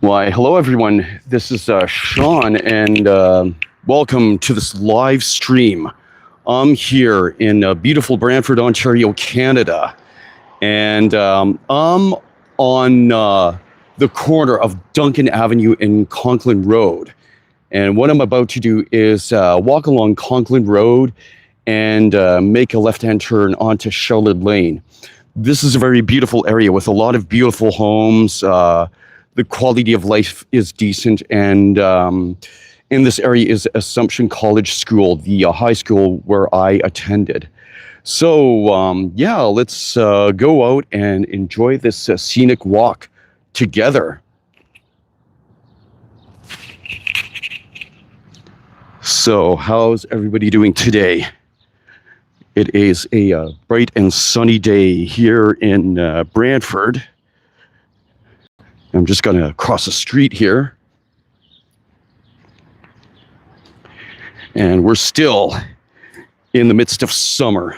Why, hello everyone. This is Shawn, and welcome to this live stream. I'm here in beautiful Brantford, Ontario, Canada, and I'm on the corner of Duncan Avenue and Conklin Road. And what I'm about to do is walk along Conklin Road and make a left-hand turn onto Shellard Lane. This is a very beautiful area with a lot of beautiful homes. The quality of life is decent, and in this area is Assumption College School, the high school where I attended. So yeah, let's go out and enjoy this scenic walk together. So how's everybody doing today? It is a bright and sunny day here in Brantford. I'm just going to cross the street here. And we're still in the midst of summer.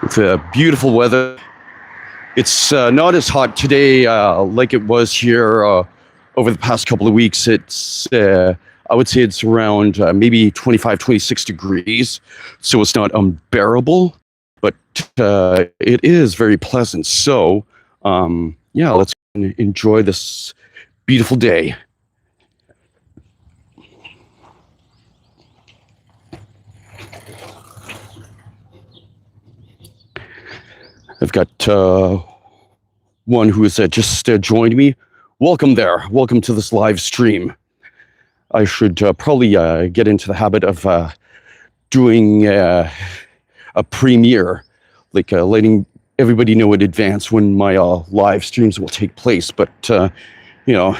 With beautiful weather. It's not as hot today like it was here over the past couple of weeks. It's, I would say it's around maybe 25, 26 degrees. So it's not unbearable, but it is very pleasant. So yeah, let's enjoy this beautiful day. I've got one who has just joined me. Welcome there. Welcome to this live stream. I should probably get into the habit of doing a premiere, like letting everybody know in advance when my live streams will take place. But, you know,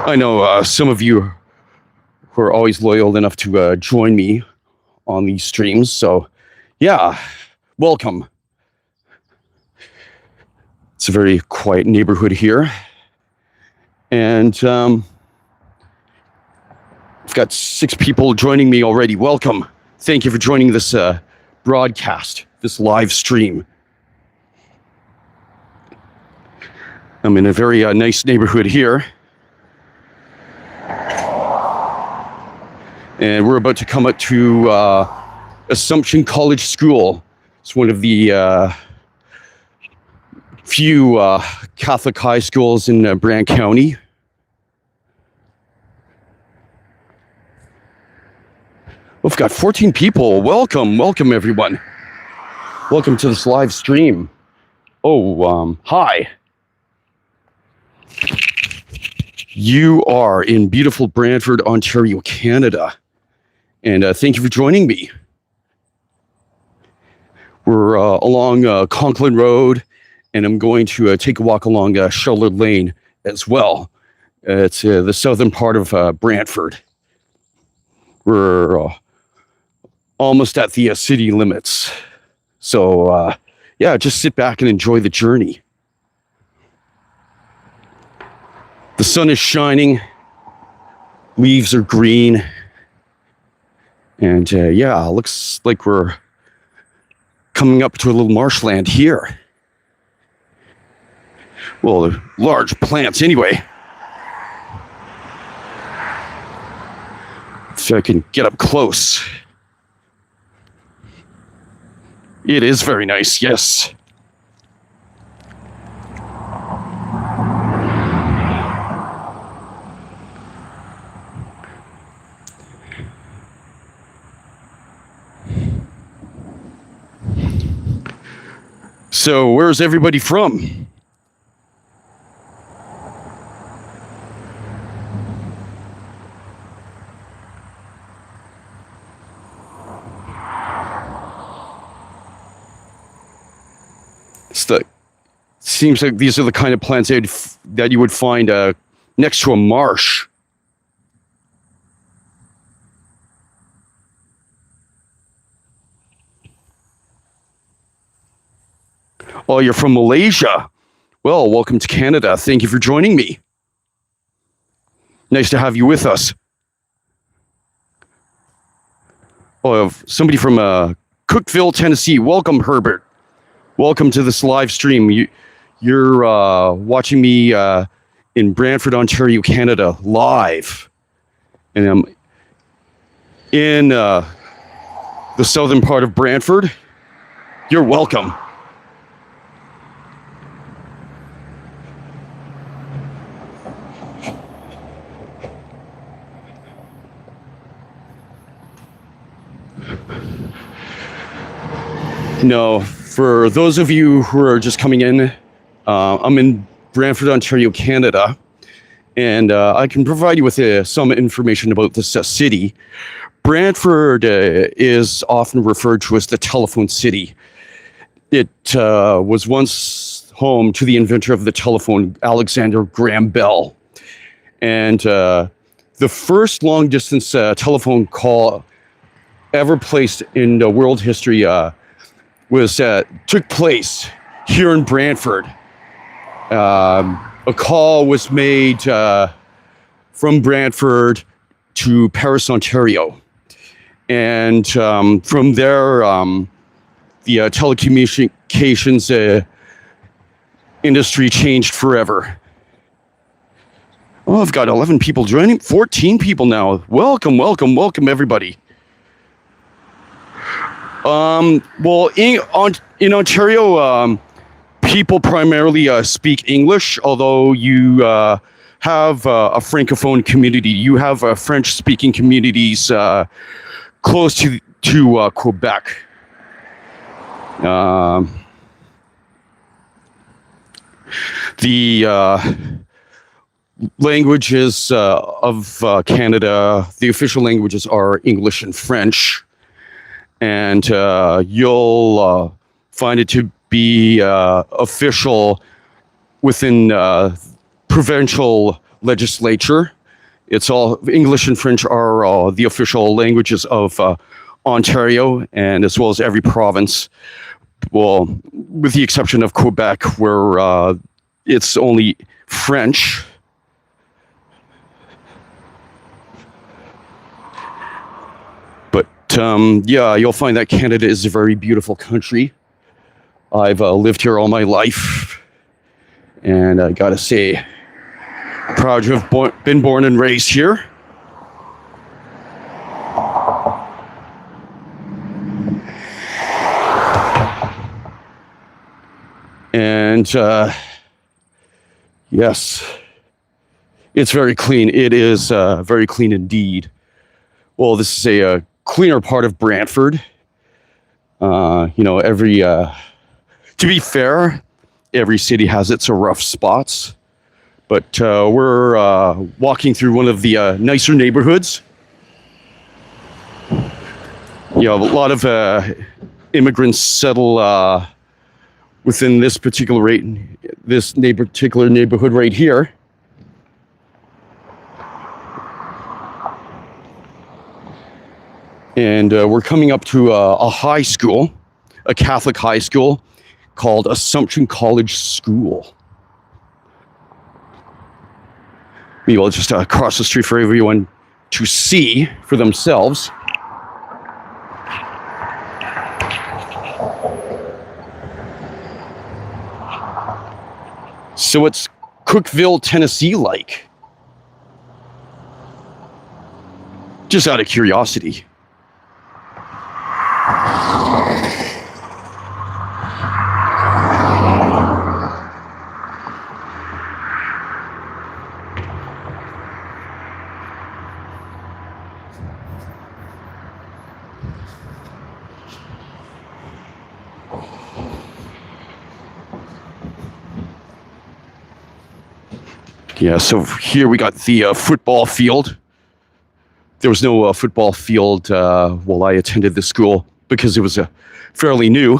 I know some of you who are always loyal enough to join me on these streams. So, yeah, welcome. It's a very quiet neighborhood here. And I've got 6 people joining me already. Welcome. Thank you for joining this broadcast, this live stream. I'm in a very nice neighborhood here. And we're about to come up to Assumption College School. It's one of the few Catholic high schools in Brant County. We've got 14 people. Welcome, welcome everyone. Welcome to this live stream. Oh, hi. You are in beautiful Brantford, Ontario, Canada. And thank you for joining me. We're along Conklin Road, and I'm going to take a walk along Shellard Lane as well. It's the southern part of Brantford. We're almost at the city limits. So, yeah, just sit back and enjoy the journey. The sun is shining. Leaves are green. And, yeah, looks like we're coming up to a little marshland here. Well, large plants anyway. So I can get up close. It is very nice, yes. So, where's everybody from? Seems like these are the kind of plants that you would find next to a marsh. Oh, you're from Malaysia. Well, welcome to Canada. Thank you for joining me. Nice to have you with us. Oh, somebody from Cookeville, Tennessee. Welcome, Herbert. Welcome to this live stream. You're watching me in Brantford, Ontario, Canada, live. And I'm in the southern part of Brantford. You're welcome. No, for those of you who are just coming in, I'm in Brantford, Ontario, Canada, and I can provide you with some information about this city. Brantford is often referred to as the telephone city. It was once home to the inventor of the telephone, Alexander Graham Bell. And the first long-distance telephone call ever placed in world history took place here in Brantford. A call was made from Brantford to Paris, Ontario. And from there, the telecommunications industry changed forever. Oh, I've got 11 people joining, 14 people now. Welcome, welcome, welcome, everybody. Well, in Ontario, people primarily speak English, although you have a Francophone community. You have French-speaking communities close to Quebec. The languages of Canada, the official languages are English and French. And you'll find it to be official within provincial legislature. It's all English and French are the official languages of Ontario, and as well as every province. Well, with the exception of Quebec, where it's only French. Yeah, you'll find that Canada is a very beautiful country. I've lived here all my life, and I gotta say, proud to have been born and raised here. And yes, it's very clean. It is very clean indeed. Well, this is a cleaner part of Brantford. To be fair, every city has its rough spots, but we're walking through one of the nicer neighborhoods. A lot of immigrants settle within this particular neighborhood right here. And we're coming up to a high school, a Catholic high school called Assumption College School. We will just cross the street for everyone to see for themselves. So what's Cookeville, Tennessee like? Just out of curiosity. Yeah, so here we got the football field. There was no football field while I attended the school because it was fairly new.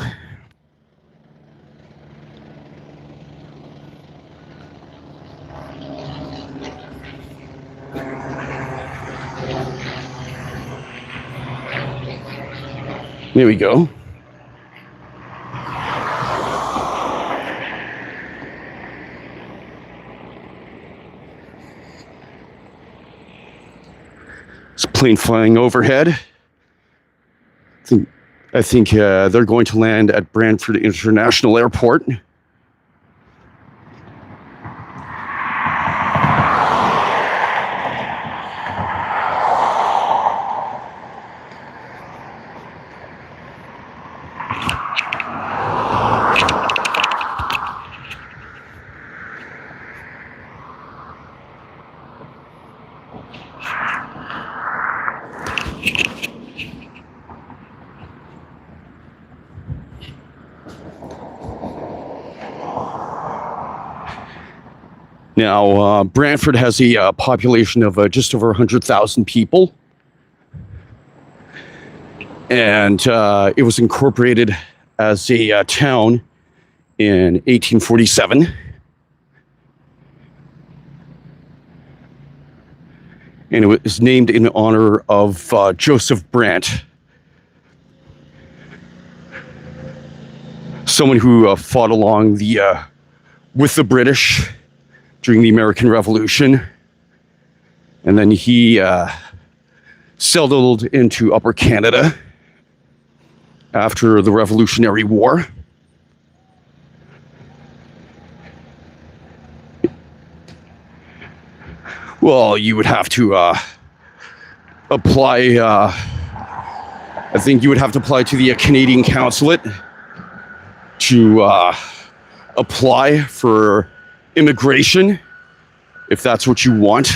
There we go. It's a plane flying overhead. I think they're going to land at Brantford International Airport. Now, Brantford has a population of just over 100,000 people. And it was incorporated as a town in 1847. And it was named in honor of Joseph Brant, someone who fought along with the British during the American Revolution. And then he settled into Upper Canada after the Revolutionary War. Well, you would have to apply, I think you would have to apply to the Canadian Consulate to apply for immigration, if that's what you want.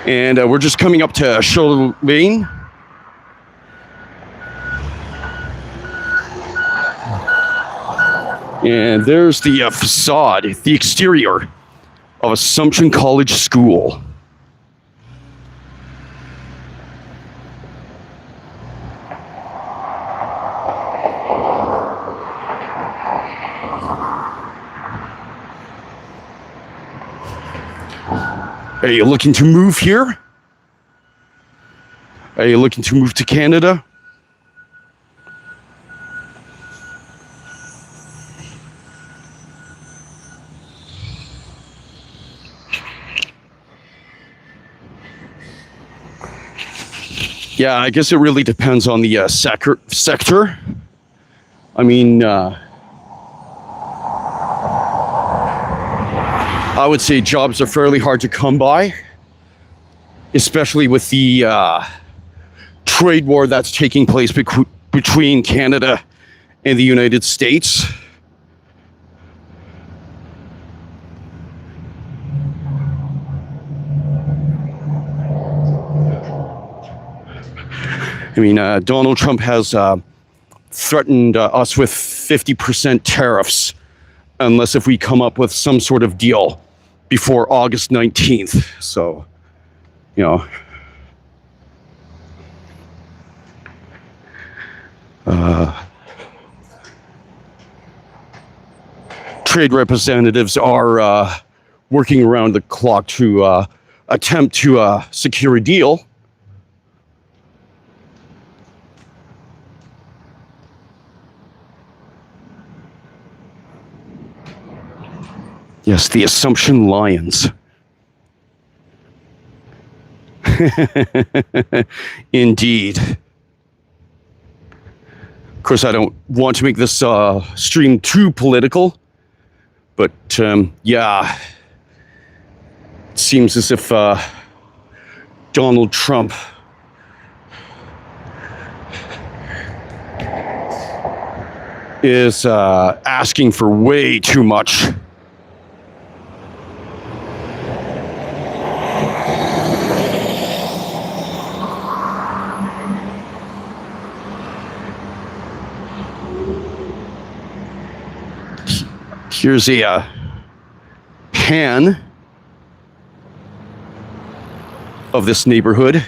And we're just coming up to Shellard Lane. And there's the facade, the exterior of Assumption College School. Are you looking to move here? Are you looking to move to Canada? Yeah, I guess it really depends on the sector. I mean, I would say jobs are fairly hard to come by, especially with the trade war that's taking place between Canada and the United States. I mean, Donald Trump has threatened us with 50% tariffs unless if we come up with some sort of deal before August 19th. So, you know, trade representatives are working around the clock to attempt to secure a deal. Yes, the Assumption Lions. Indeed. Of course, I don't want to make this stream too political, but yeah, it seems as if Donald Trump is asking for way too much. Here's a pan of this neighborhood.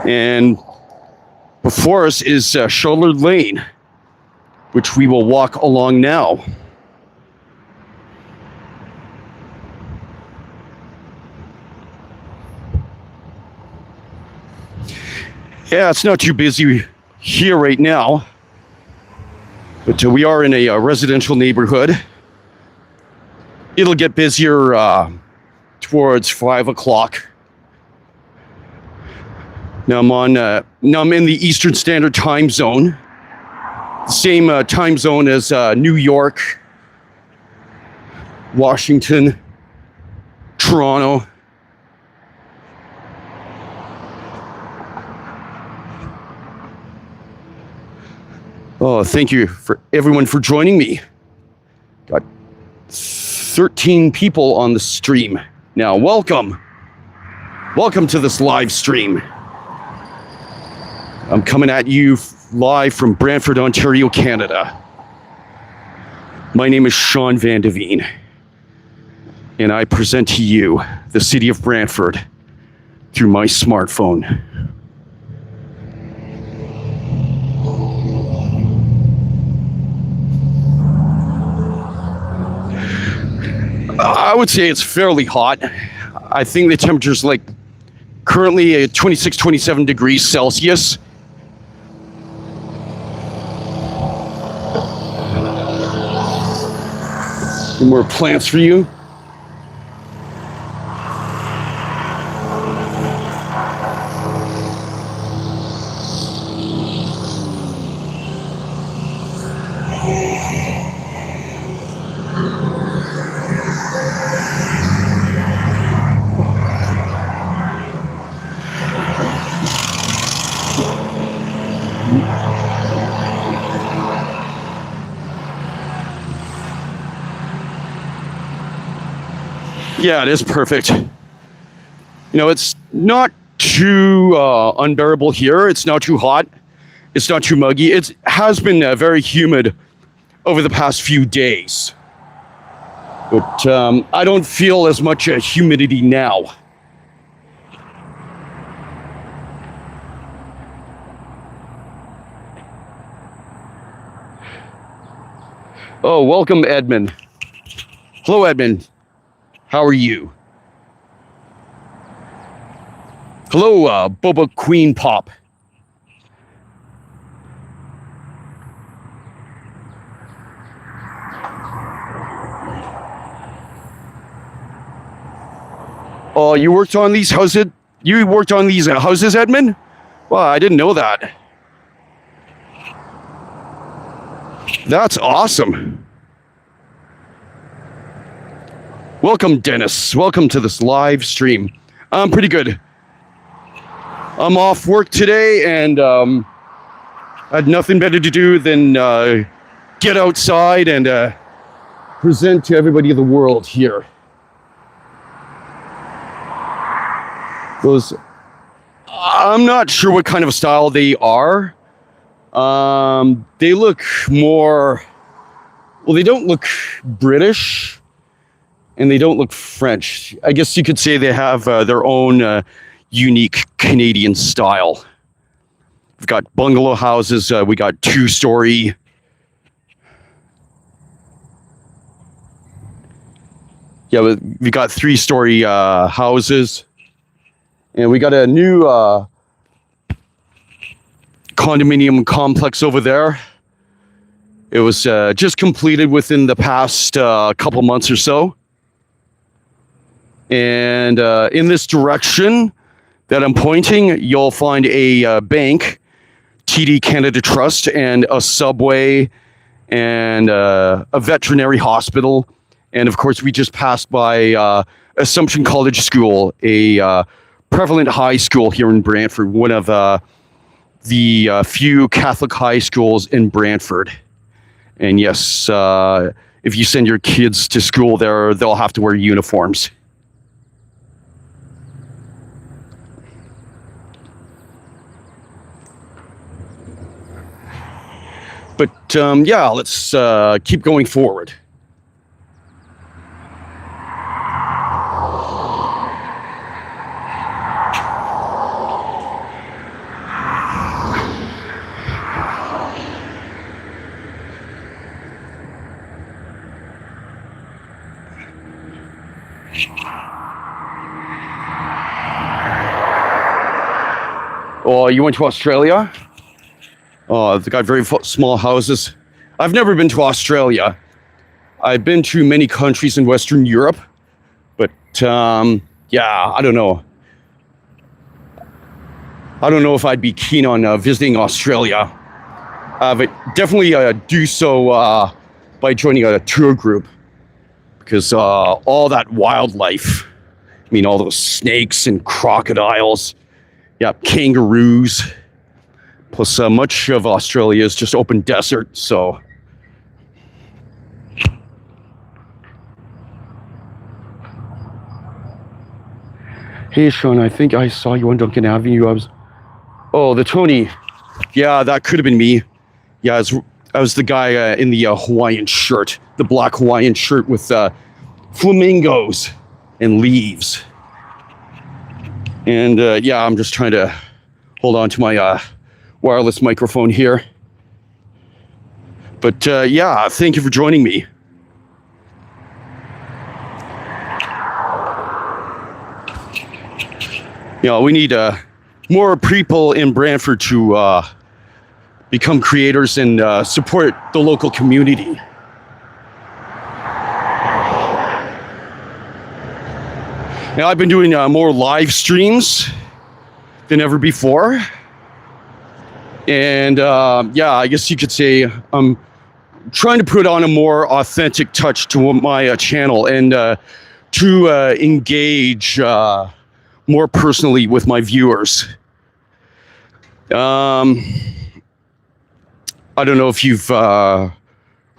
And before us is Shellard Lane, which we will walk along now. Yeah, it's not too busy here right now. But we are in a residential neighborhood. It'll get busier towards 5 o'clock. Now I'm in the Eastern Standard Time Zone, same time zone as New York, Washington, Toronto. Oh, thank you for everyone for joining me. Got 13 people on the stream. Now, welcome. Welcome to this live stream. I'm coming at you live from Brantford, Ontario, Canada. My name is Shawn Vandevenne, and I present to you the city of Brantford through my smartphone. I would say it's fairly hot. I think the temperature's like currently at 26, 27 degrees Celsius. More plants for you. Yeah, it is perfect. You know, it's not too unbearable here. It's not too hot. It's not too muggy. It has been very humid over the past few days. But I don't feel as much humidity now. Oh, welcome, Edmund. Hello, Edmund. How are you? Hello, Boba Queen Pop. Oh, you worked on these houses? You worked on these houses, Edmund? Well, I didn't know that. That's awesome. Welcome, Dennis. Welcome to this live stream. I'm pretty good. I'm off work today, and I had nothing better to do than get outside and present to everybody in the world here. Those, I'm not sure what kind of style they are. They look more, well, they don't look British. And they don't look French. I guess you could say they have their own unique Canadian style. We've got bungalow houses. We got two-story. Yeah, we got three-story houses. And we got a new condominium complex over there. It was just completed within the past couple months or so. And in this direction that I'm pointing, you'll find a bank, TD Canada Trust, and a subway, and a veterinary hospital. And of course, we just passed by Assumption College School, a prevalent high school here in Brantford, one of the few Catholic high schools in Brantford. And yes, if you send your kids to school there, they'll have to wear uniforms. But yeah, let's keep going forward. Oh, you went to Australia? Oh, they got very small houses. I've never been to Australia. I've been to many countries in Western Europe, but yeah, I don't know. I don't know if I'd be keen on visiting Australia. But definitely do so by joining a tour group, because all that wildlife, I mean, all those snakes and crocodiles, yeah, kangaroos, plus much of Australia is just open desert, so. Hey, Shawn, I think I saw you on Duncan Avenue. Oh, the Tony. Yeah, that could have been me. Yeah, I was the guy in the Hawaiian shirt, the black Hawaiian shirt with flamingos and leaves. And yeah, I'm just trying to hold on to my wireless microphone here. But yeah, thank you for joining me. You know, we need more people in Brantford to become creators and support the local community. Now, I've been doing more live streams than ever before. And yeah, I guess you could say I'm trying to put on a more authentic touch to my channel and to engage more personally with my viewers. I don't know if you've heard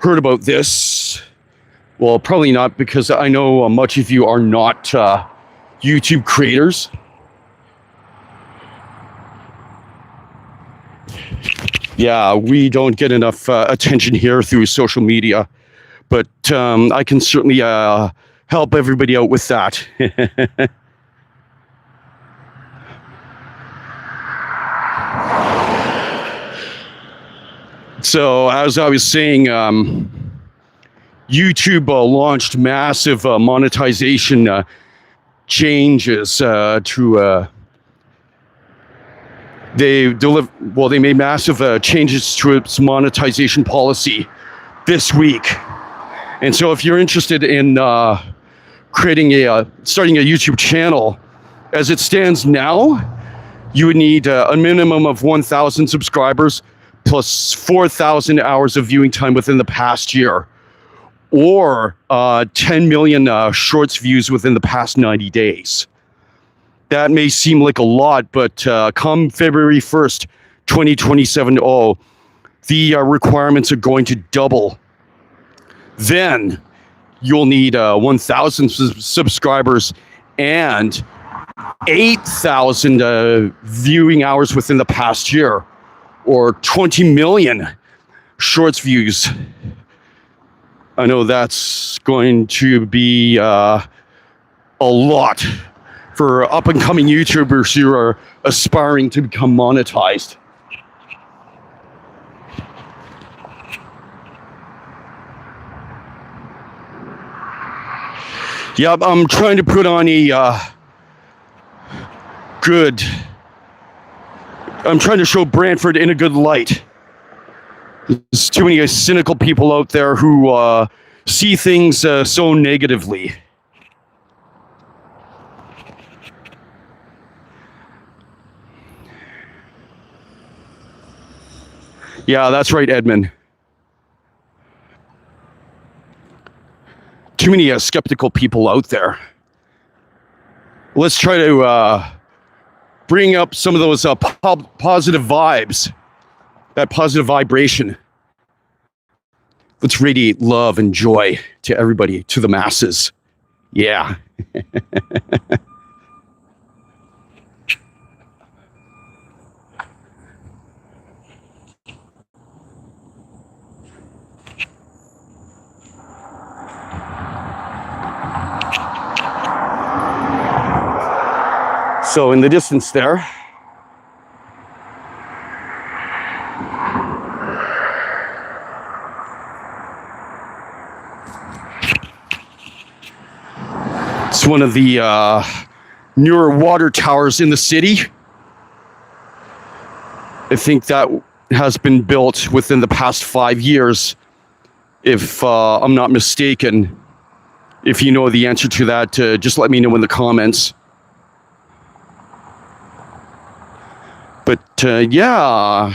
about this. Well, probably not, because I know much of you are not YouTube creators. Yeah, we don't get enough attention here through social media, but I can certainly help everybody out with that. So, as I was saying, YouTube launched massive monetization changes to they made massive changes to its monetization policy this week. And so if you're interested in starting a YouTube channel, as it stands now, you would need a minimum of 1,000 subscribers plus 4,000 hours of viewing time within the past year, or 10 million shorts views within the past 90 days. That may seem like a lot, but come February 1st, 2027, the requirements are going to double. Then you'll need 1,000 subscribers and 8,000 viewing hours within the past year, or 20 million shorts views. I know that's going to be a lot for up-and-coming YouTubers who are aspiring to become monetized. Yep, I'm trying to put on I'm trying to show Brantford in a good light. There's too many cynical people out there who see things so negatively. Yeah, that's right, Edmund. Too many skeptical people out there. Let's try to bring up some of those positive vibes, that positive vibration. Let's radiate love and joy to everybody, to the masses. Yeah. So in the distance there, it's one of the newer water towers in the city. I think that has been built within the past 5 years. if I'm not mistaken. If you know the answer to that, just let me know in the comments. But yeah,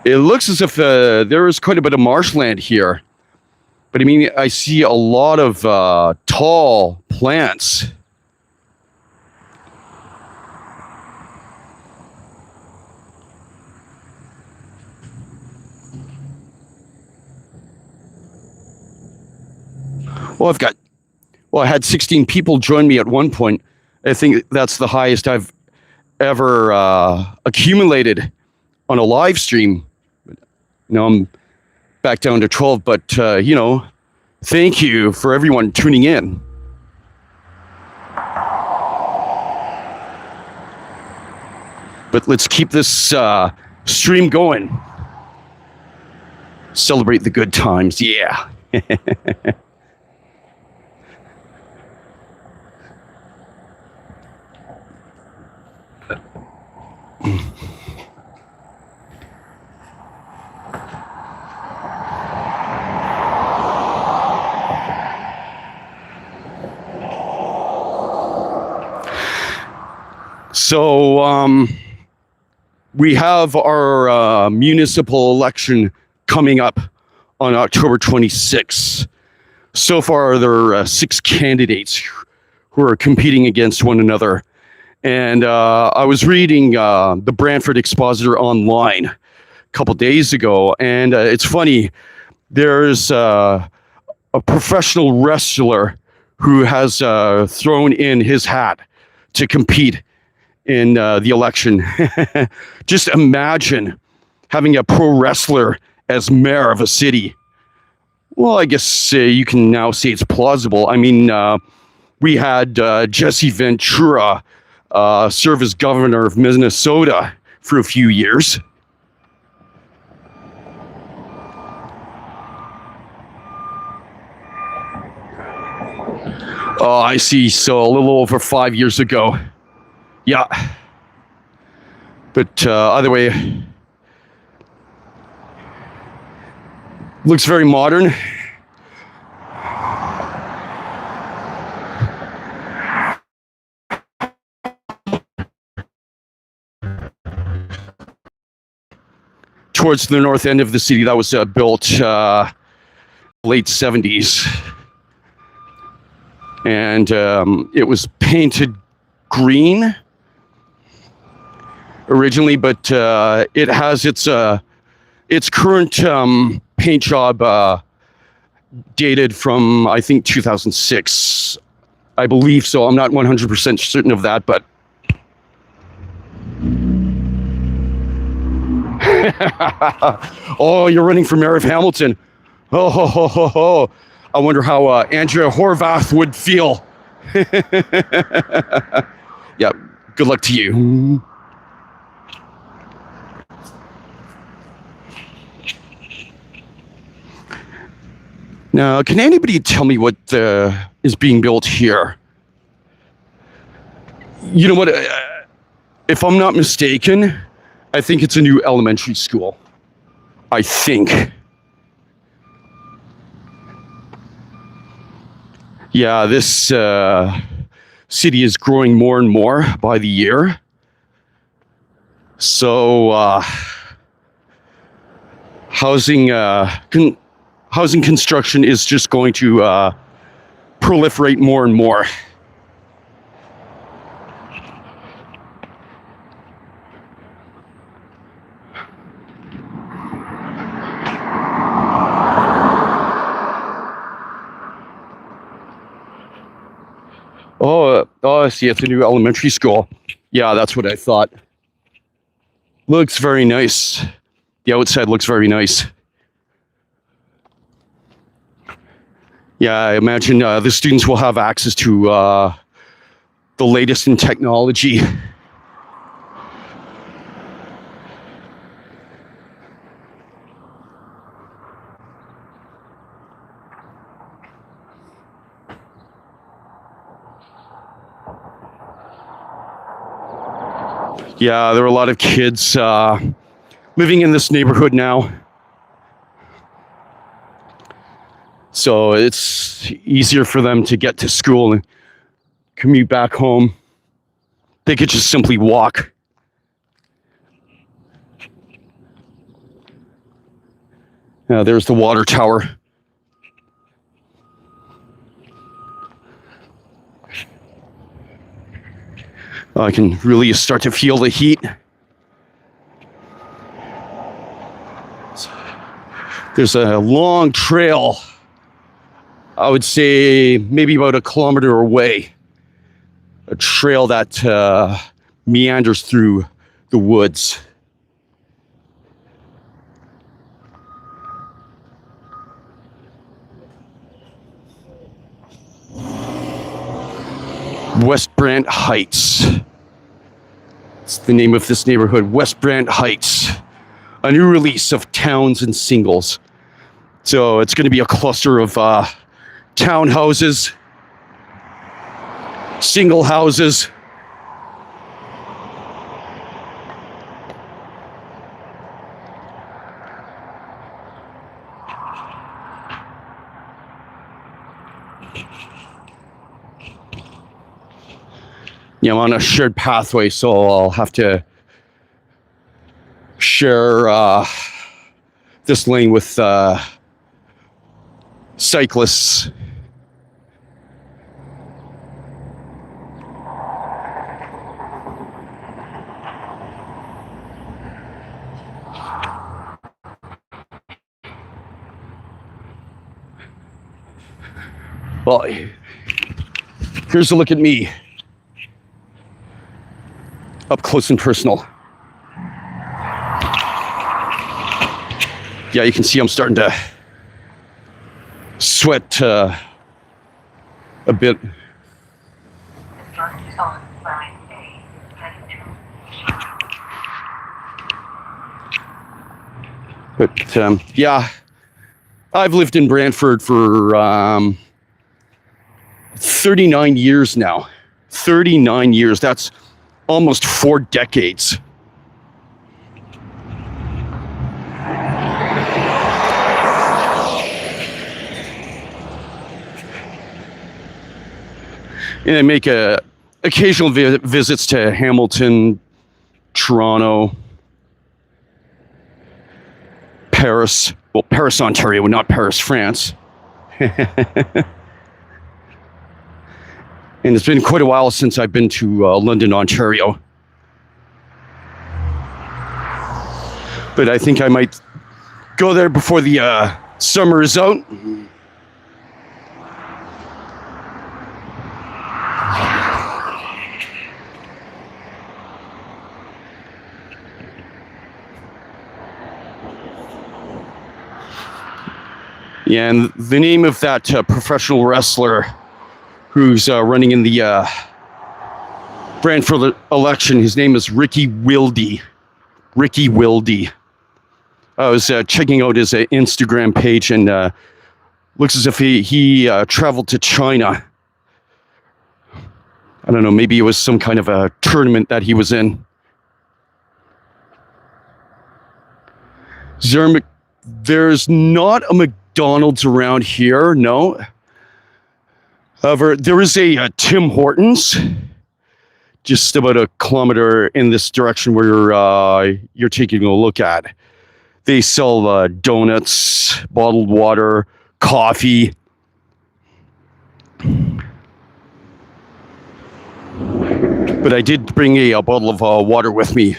it looks as if there is quite a bit of marshland here. But I mean, I see a lot of tall plants. Well, I had 16 people join me at one point. I think that's the highest I've ever accumulated on a live stream. Now I'm back down to 12, but thank you for everyone tuning in. But let's keep this stream going. Celebrate the good times, yeah. So we have our municipal election coming up on October 26th. So far, there are 6 candidates who are competing against one another. And I was reading the Brantford Expositor online a couple days ago, and it's funny. There's a professional wrestler who has thrown in his hat to compete in the election. Just imagine having a pro wrestler as mayor of a city. Well, I guess you can now say it's plausible. I mean, we had Jesse Ventura serve as governor of Minnesota for a few years. Oh, I see. So a little over 5 years ago. Yeah. But either way, looks very modern. Towards the north end of the city, that was built late 70s. And it was painted green originally, but it has its current paint job dated from, I think, 2006. I believe so. I'm not 100% certain of that, but oh, you're running for mayor of Hamilton. Oh, ho, ho, ho, ho. I wonder how Andrea Horvath would feel. Yeah, good luck to you. Now, can anybody tell me what is being built here? You know what? If I'm not mistaken, I think it's a new elementary school. I think. Yeah, this city is growing more and more by the year. So housing construction is just going to proliferate more and more. Oh, I see. It's a new elementary school. Yeah, that's what I thought. Looks very nice. The outside looks very nice. Yeah, I imagine the students will have access to the latest in technology. Yeah, there are a lot of kids living in this neighborhood now. So it's easier for them to get to school and commute back home. They could just simply walk. There's the water tower. I can really start to feel the heat. There's a long trail, I would say maybe about a kilometer away. A trail that meanders through the woods. West Brant Heights. It's the name of this neighborhood, West Brant Heights. A new release of towns and singles. So it's going to be a cluster of townhouses, single houses. I'm on a shared pathway, so I'll have to share this lane with cyclists. Well, here's a look at me. Up close and personal. Yeah, you can see I'm starting to sweat a bit. But yeah, I've lived in Brantford for 39 years now. 39 years. That's almost 4 decades. And I make occasional visits to Hamilton, Toronto, Paris. Well, Paris, Ontario, not Paris, France. And it's been quite a while since I've been to London, Ontario. But I think I might go there before the summer is out. Yeah, and the name of that professional wrestler who's running in the Brantford election, his name is Ricky Wilde. Ricky Wilde. I was checking out his Instagram page, and looks as if he traveled to China. I don't know, maybe it was some kind of a tournament that he was in. There's not a McDonald's around here, no. However, there is a Tim Hortons just about a kilometer in this direction where you're taking a look at. They sell donuts, bottled water, coffee. But I did bring a bottle of water with me.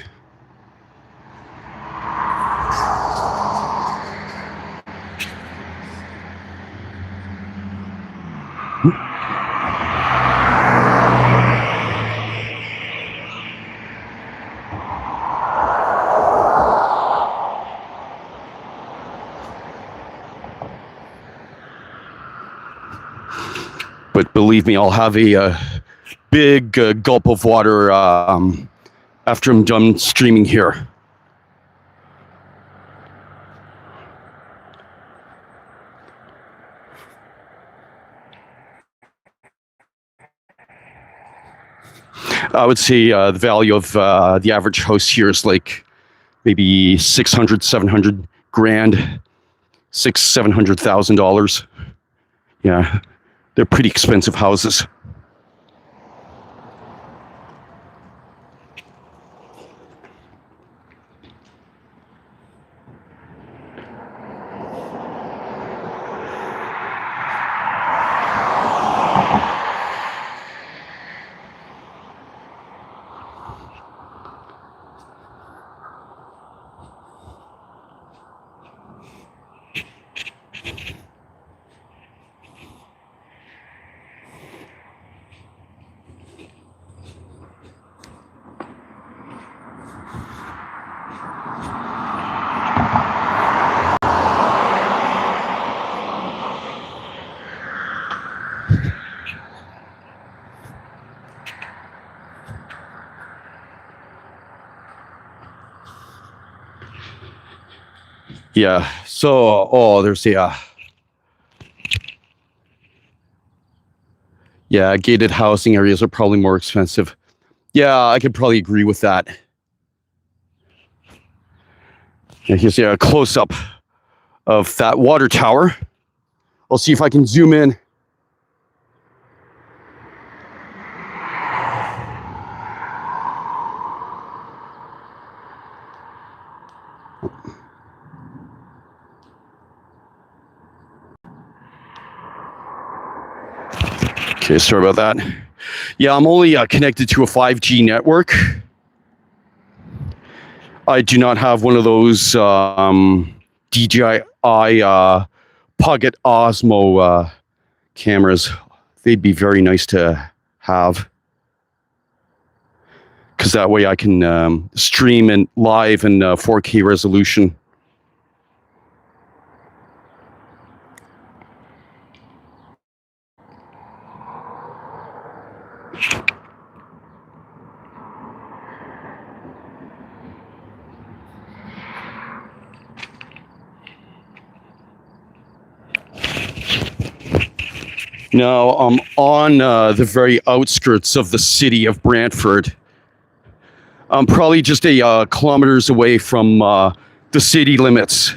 But believe me, I'll have a big gulp of water after I'm done streaming here. I would say the value of the average house here is like maybe 600, 700 grand, $600,000, $700,000. Yeah, they're pretty expensive houses. Yeah, so, there's the, yeah, gated housing areas are probably more expensive. Yeah, I could probably agree with that. Yeah, here's a close-up of that water tower. I'll see if I can zoom in. Okay, sorry about that. Yeah, I'm only connected to a 5G network. I do not have one of those DJI Pocket Osmo cameras. They'd be very nice to have, because that way I can stream and live in 4K resolution. Now I'm on the very outskirts of the city of Brantford. I'm probably just a kilometers away from the city limits.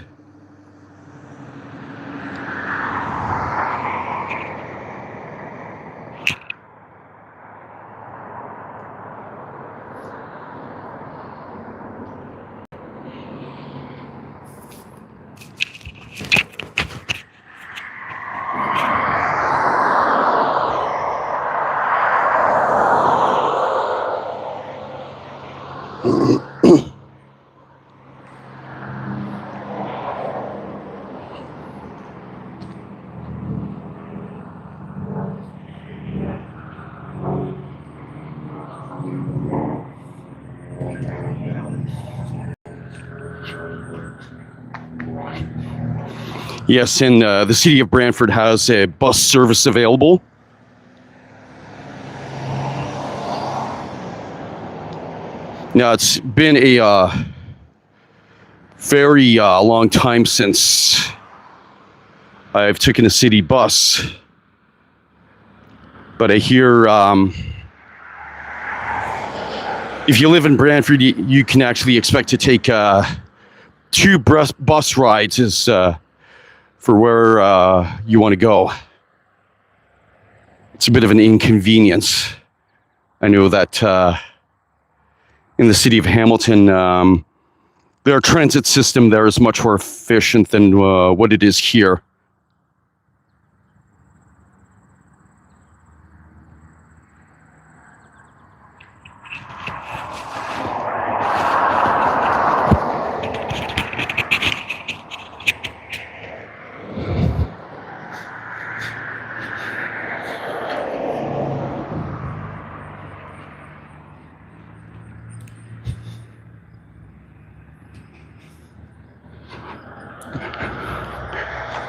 Yes, and the city of Brantford has a bus service available. Now, it's been a very long time since I've taken a city bus, but I hear if you live in Brantford, you can actually expect to take 2 bus rides is for where you want to go. It's a bit of an inconvenience. I know that in the city of Hamilton, their transit system there is much more efficient than what it is here.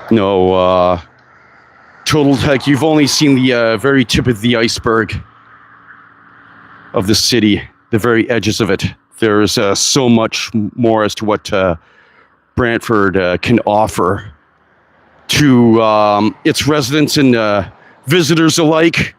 No, Total Tech, you've only seen the very tip of the iceberg of the city, the very edges of it. There's so much more as to what Brantford can offer to its residents and visitors alike.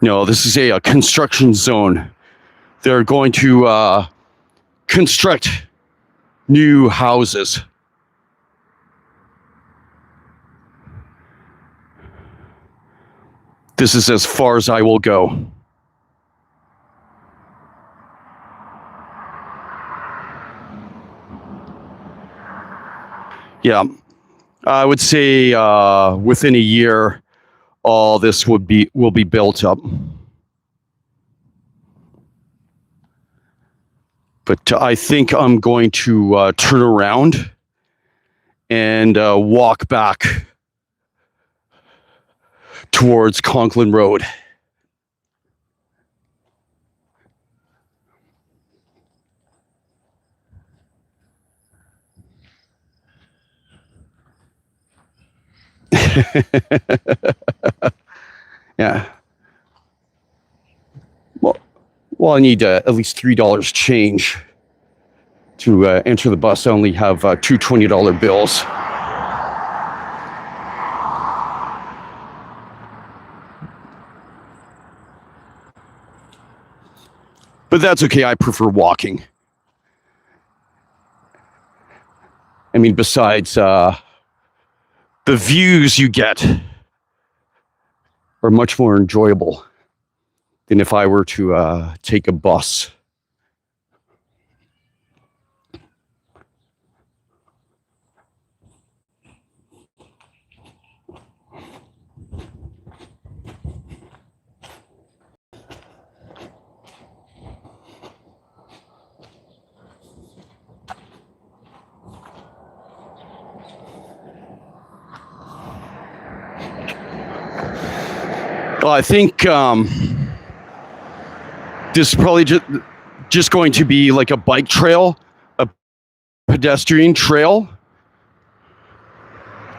No, this is a construction zone. They're going to construct new houses. This is as far as I will go. Yeah, I would say within a year, all this will be built up. But I think I'm going to turn around and walk back towards Conklin Road. Yeah. Well, I need at least $3 change to enter the bus. I only have two $20 bills. But that's okay. I prefer walking. I mean, besides, the views you get are much more enjoyable than if I were to take a bus. Well, I think this is probably just going to be like a bike trail, a pedestrian trail.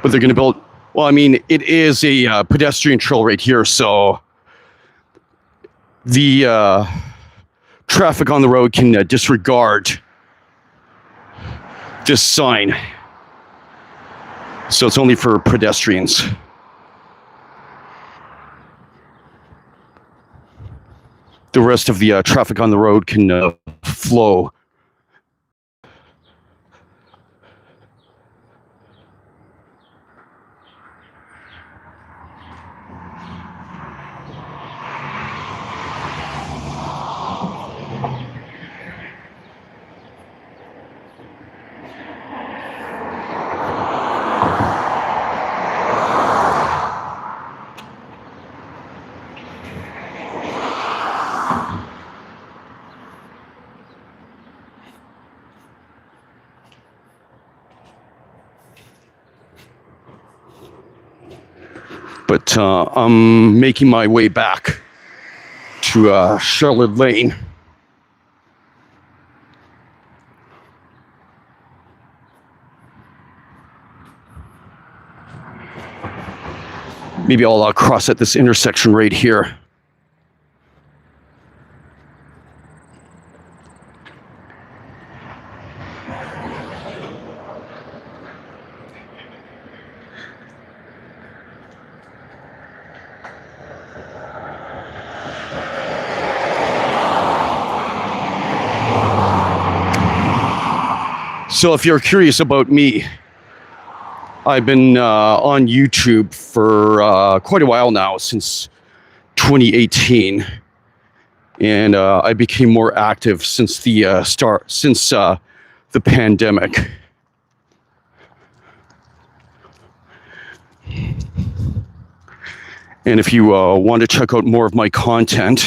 But they're going to build, well, I mean, it is a pedestrian trail right here. So the traffic on the road can disregard this sign. So it's only for pedestrians. The rest of the traffic on the road can flow. But I'm making my way back to Shellard Lane. Maybe I'll cross at this intersection right here. So if you're curious about me, I've been on YouTube for quite a while now, since 2018, and I became more active since the the pandemic. And if you want to check out more of my content,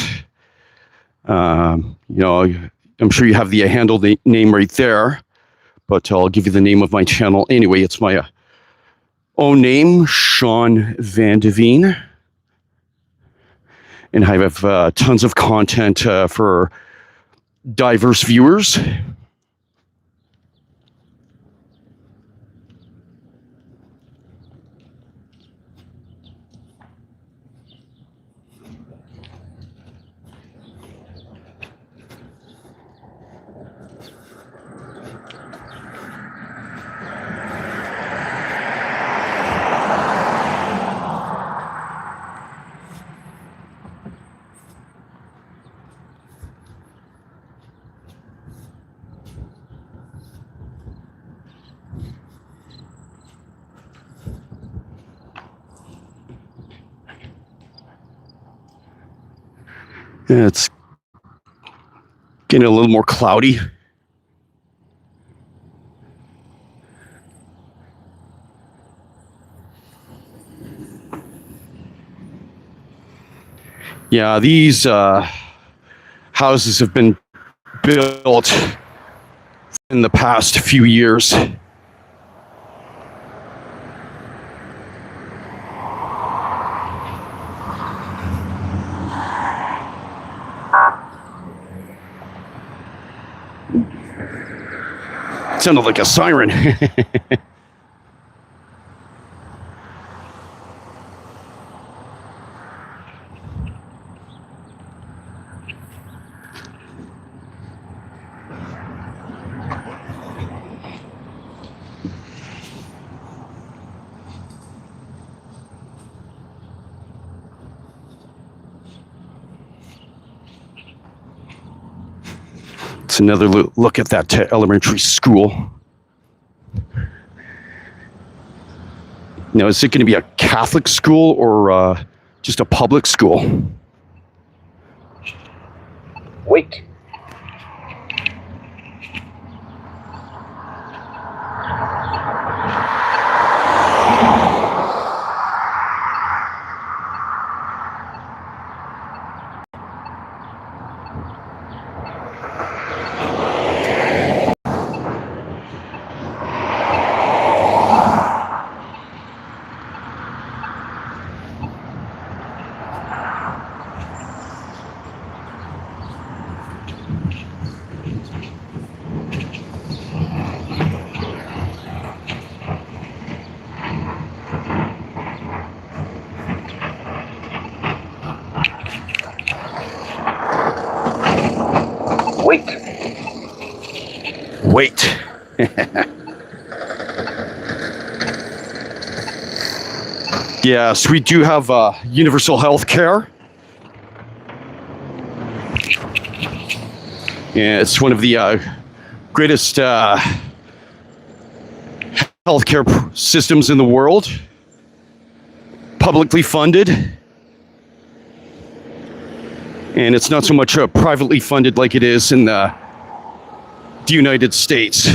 you know, I'm sure you have the handle name right there. But I'll give you the name of my channel anyway. It's my own name, Shawn Vandevenne. And I have tons of content for diverse viewers. Yeah, it's getting a little more cloudy. Yeah, these houses have been built in the past few years. Sounded like a siren. It's another look at that elementary school. Now, is it going to be a Catholic school or just a public school? Wait. Wait. Yes, we do have universal health care. Yeah, it's one of the greatest healthcare systems in the world. Publicly funded. And it's not so much privately funded like it is in the United States.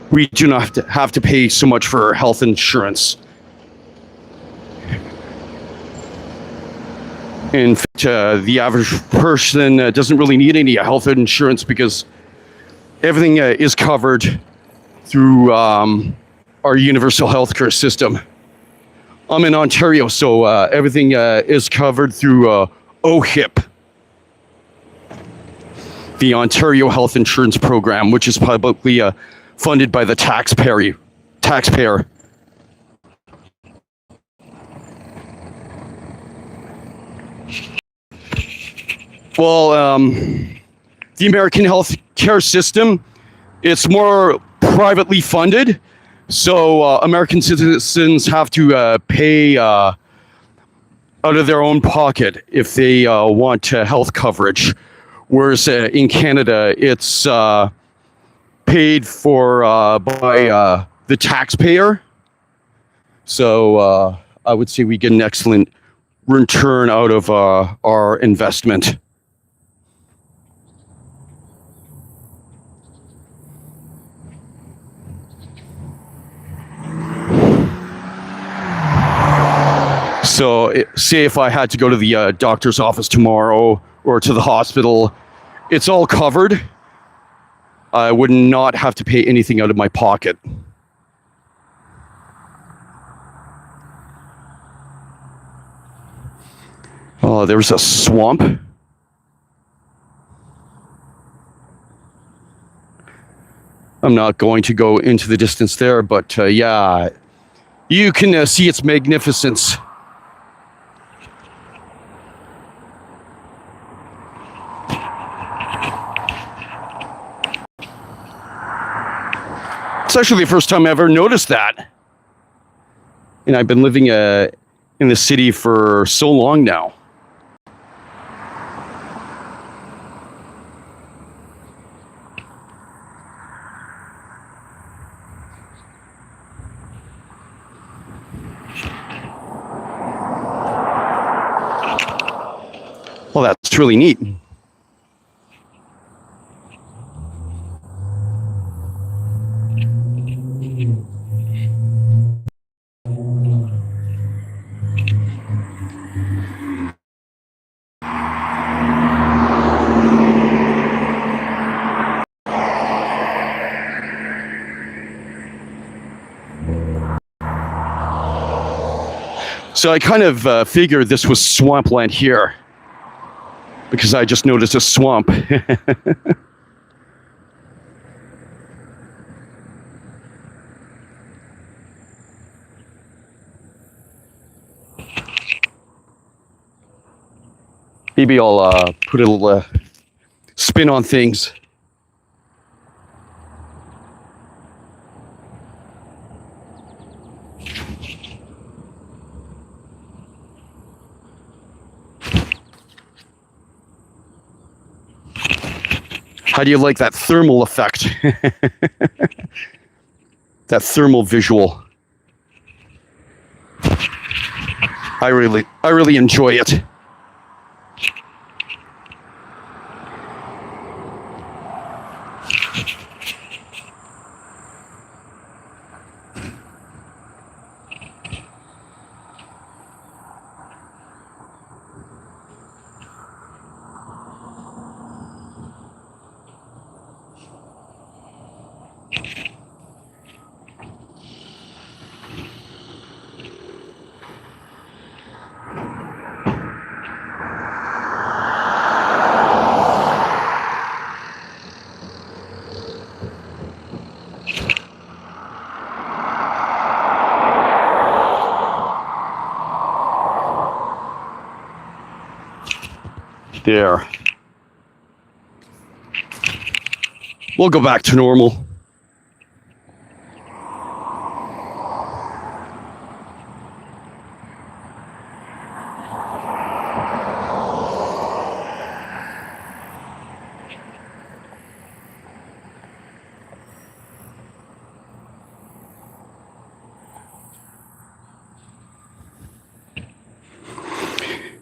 We do not have to pay so much for health insurance. In fact, the average person doesn't really need any health insurance because everything is covered through our universal healthcare system. I'm in Ontario, so everything is covered through OHIP, the Ontario Health Insurance Program, which is publicly funded by the taxpayer. Well, the American health care system, it's more privately funded, so American citizens have to pay out of their own pocket if they want health coverage. Whereas in Canada, it's paid for by the taxpayer. So I would say we get an excellent return out of our investment. So say if I had to go to the doctor's office tomorrow or to the hospital, it's all covered. I would not have to pay anything out of my pocket. Oh, there was a swamp. I'm not going to go into the distance there, but yeah, you can see its magnificence. It's actually the first time I ever noticed that. And I've been living in the city for so long now. Well, that It's really neat. So I kind of figured this was swampland here because I just noticed a swamp. Maybe I'll put a little spin on things. How do you like that thermal effect? That thermal visual. I really enjoy it. There. We'll go back to normal.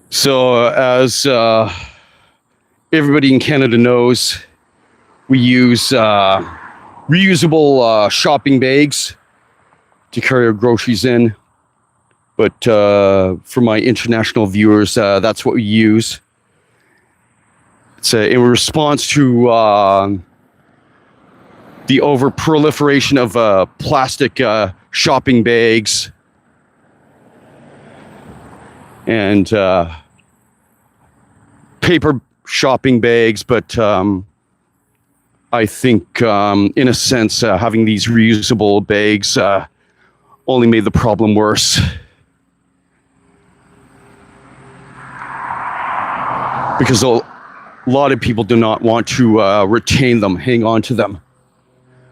So as everybody in Canada knows, we use reusable shopping bags to carry our groceries in. But for my international viewers, that's what we use. It's in response to the over-proliferation of plastic shopping bags and paper shopping bags, but I think in a sense having these reusable bags only made the problem worse. Because a lot of people do not want to retain them, hang on to them.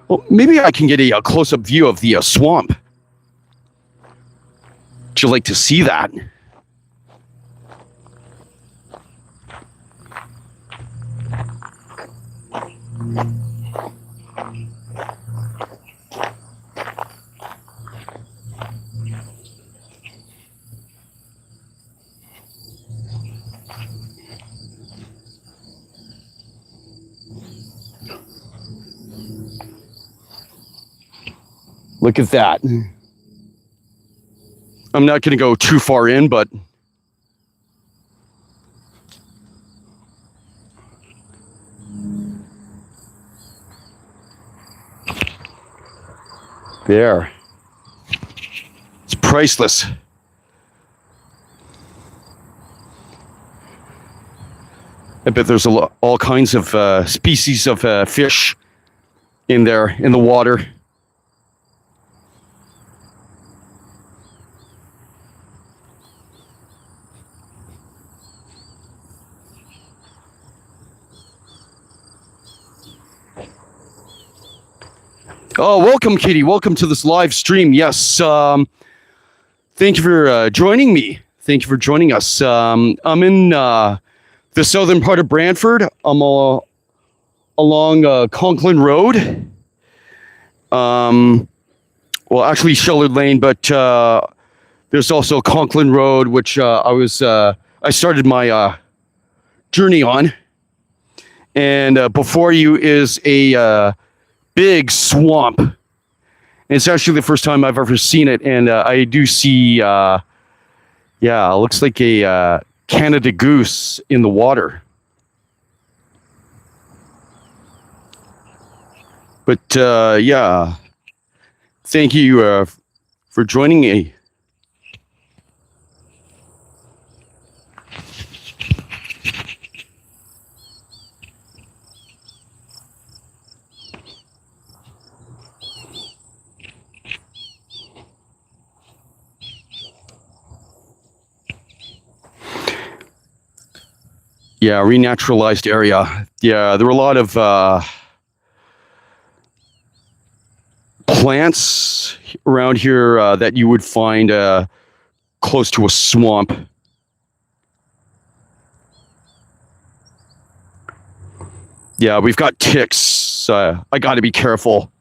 Well, maybe I can get a close-up view of the swamp. Would you like to see that? Look at that. I'm not going to go too far in, but there. It's priceless. I bet there's all kinds of species of fish in there, in the water. Oh, welcome, Katie. Welcome to this live stream. Yes, thank you for joining me. Thank you for joining us. I'm in the southern part of Brantford. I'm along Conklin Road. Well, actually Shellard Lane, but there's also Conklin Road, which I started my journey on. And before you is a big swamp. And it's actually the first time I've ever seen it. And I do see, it looks like a Canada goose in the water. But thank you for joining me. Yeah, renaturalized area. Yeah, there were a lot of plants around here that you would find close to a swamp. Yeah, we've got ticks. I got to be careful.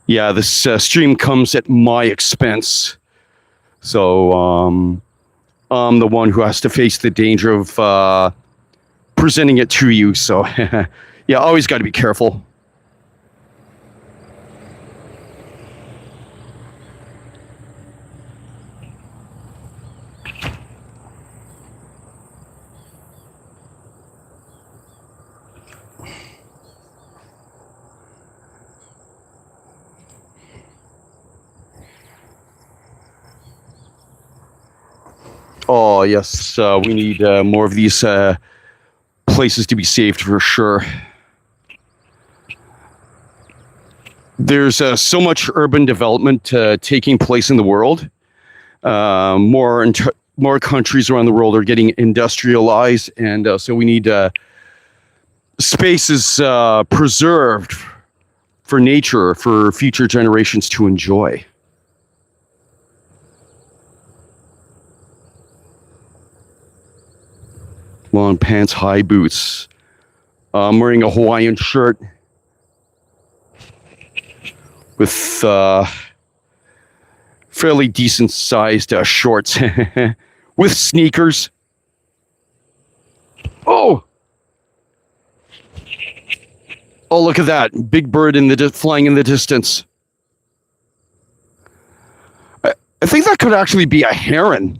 Yeah, this stream comes at my expense. So I'm the one who has to face the danger of presenting it to you. So yeah, always got to be careful. Oh, yes, we need more of these places to be saved for sure. There's so much urban development taking place in the world. More countries around the world are getting industrialized, and so we need spaces preserved for nature, for future generations to enjoy. Long pants, high boots. I'm wearing a Hawaiian shirt with fairly decent sized shorts with sneakers. Oh, look at that big bird flying in the distance. I think that could actually be a heron.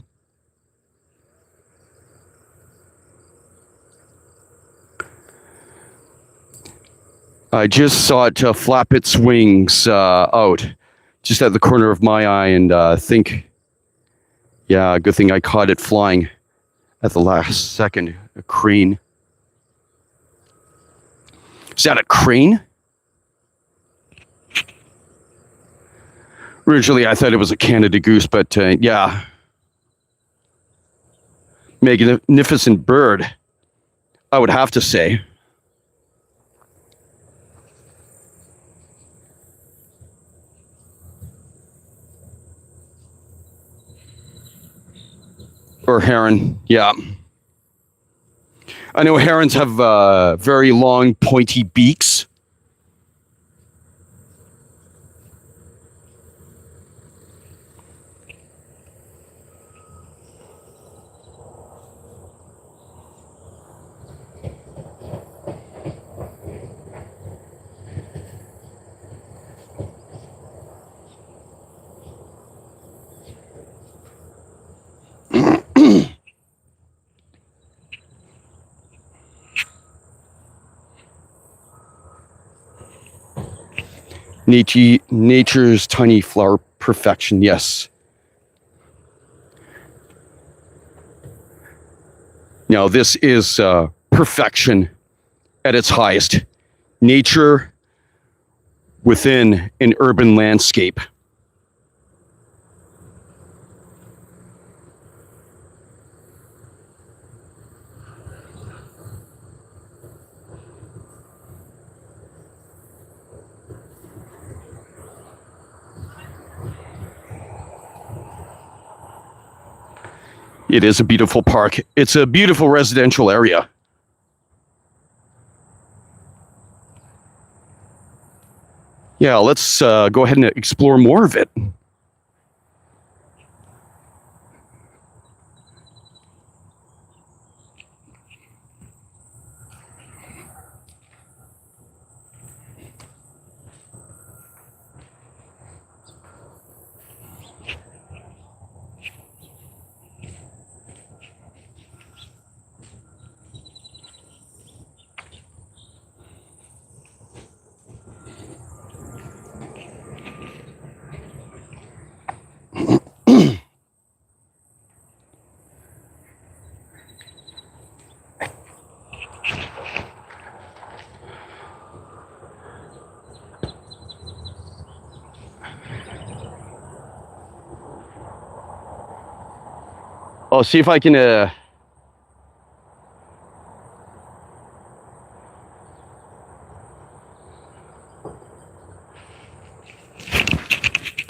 I just saw it flap its wings out just at the corner of my eye, and think, yeah, good thing I caught it flying at the last second. A crane. Is that a crane? Originally, I thought it was a Canada goose, but yeah. Magnificent bird, I would have to say. Or heron, yeah. I know herons have very long, pointy beaks. Nature's tiny flower perfection, yes. Now, this is perfection at its highest. Nature within an urban landscape. It is a beautiful park. It's a beautiful residential area. Yeah, let's go ahead and explore more of it. I'll see if I can yeah,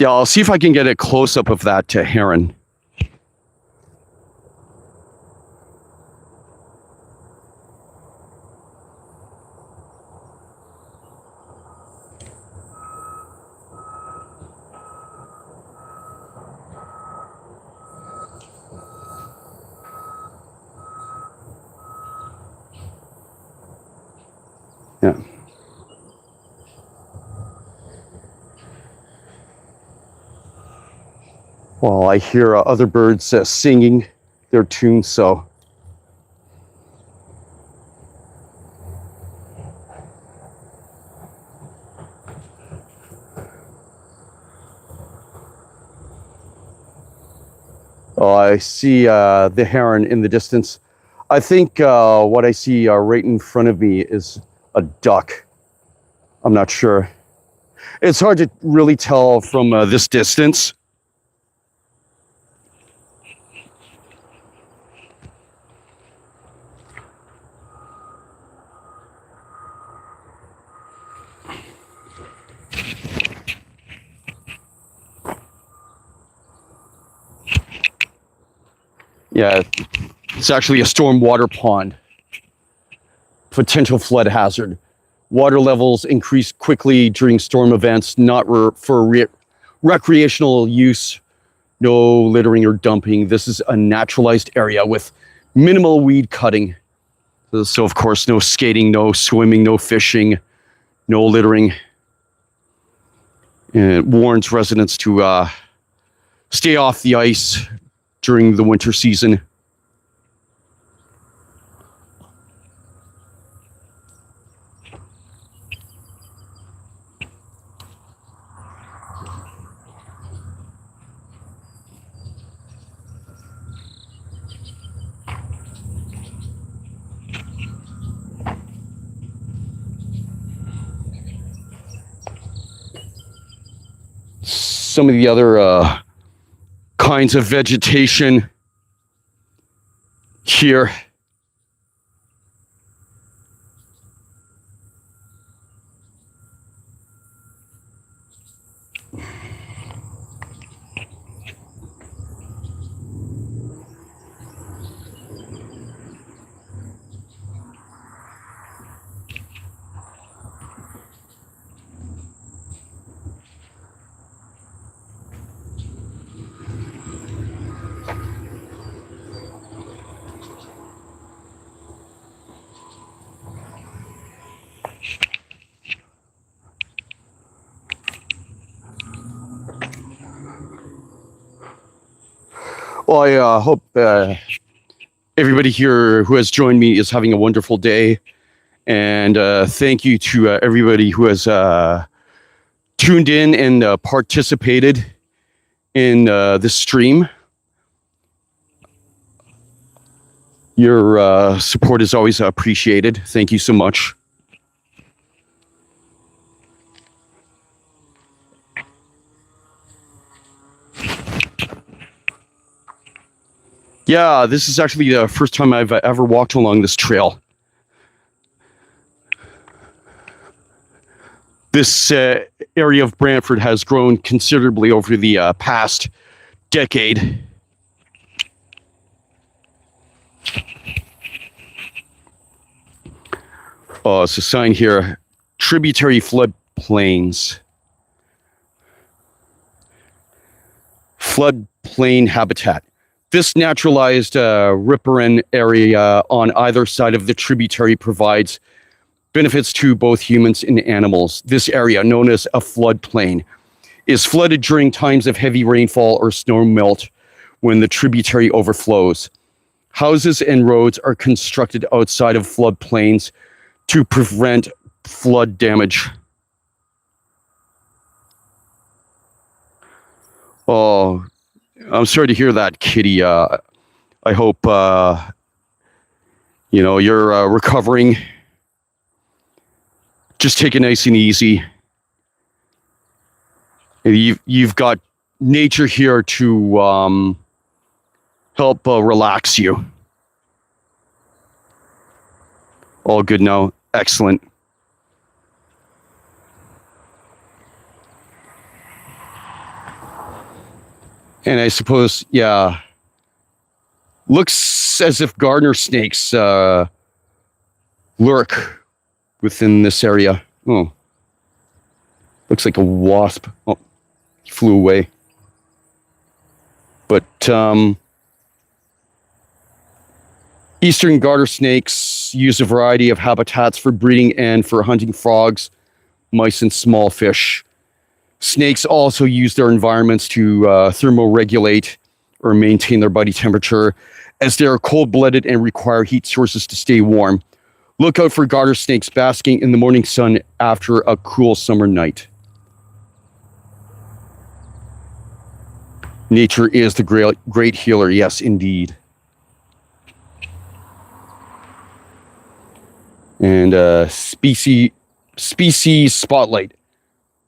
I'll see if I can get a close-up of that heron. Yeah. Well, I hear other birds singing their tunes, so. Oh, I see the heron in the distance. I think what I see right in front of me is a duck. I'm not sure. It's hard to really tell from this distance. Yeah, it's actually a storm water pond. Potential flood hazard. Water levels increase quickly during storm events, not for recreational use. No littering or dumping. This is a naturalized area with minimal weed cutting. So of course, no skating, no swimming, no fishing, no littering. And it warns residents to stay off the ice during the winter season. Some of the other kinds of vegetation here. Well, I hope everybody here who has joined me is having a wonderful day. And thank you to everybody who has tuned in and participated in this stream. Your support is always appreciated. Thank you so much. Yeah, this is actually the first time I've ever walked along this trail. This area of Brantford has grown considerably over the past decade. Oh, it's a sign here. Tributary floodplains. Floodplain habitat. This naturalized riparian area on either side of the tributary provides benefits to both humans and animals. This area, known as a floodplain, is flooded during times of heavy rainfall or snow melt when the tributary overflows. Houses and roads are constructed outside of floodplains to prevent flood damage. Oh, I'm sorry to hear that, Kitty. I hope you're recovering. Just take it nice and easy. You've got nature here to help relax you. All good now. Excellent. And I suppose, yeah, looks as if gardener snakes lurk within this area. Oh, looks like a wasp. Oh, flew away. But eastern garter snakes use a variety of habitats for breeding and for hunting frogs, mice, and small fish. Snakes also use their environments to thermoregulate or maintain their body temperature, as they are cold-blooded and require heat sources to stay warm. Look out for garter snakes basking in the morning sun after a cool summer night. Nature is the great healer. Yes, indeed. And species spotlight.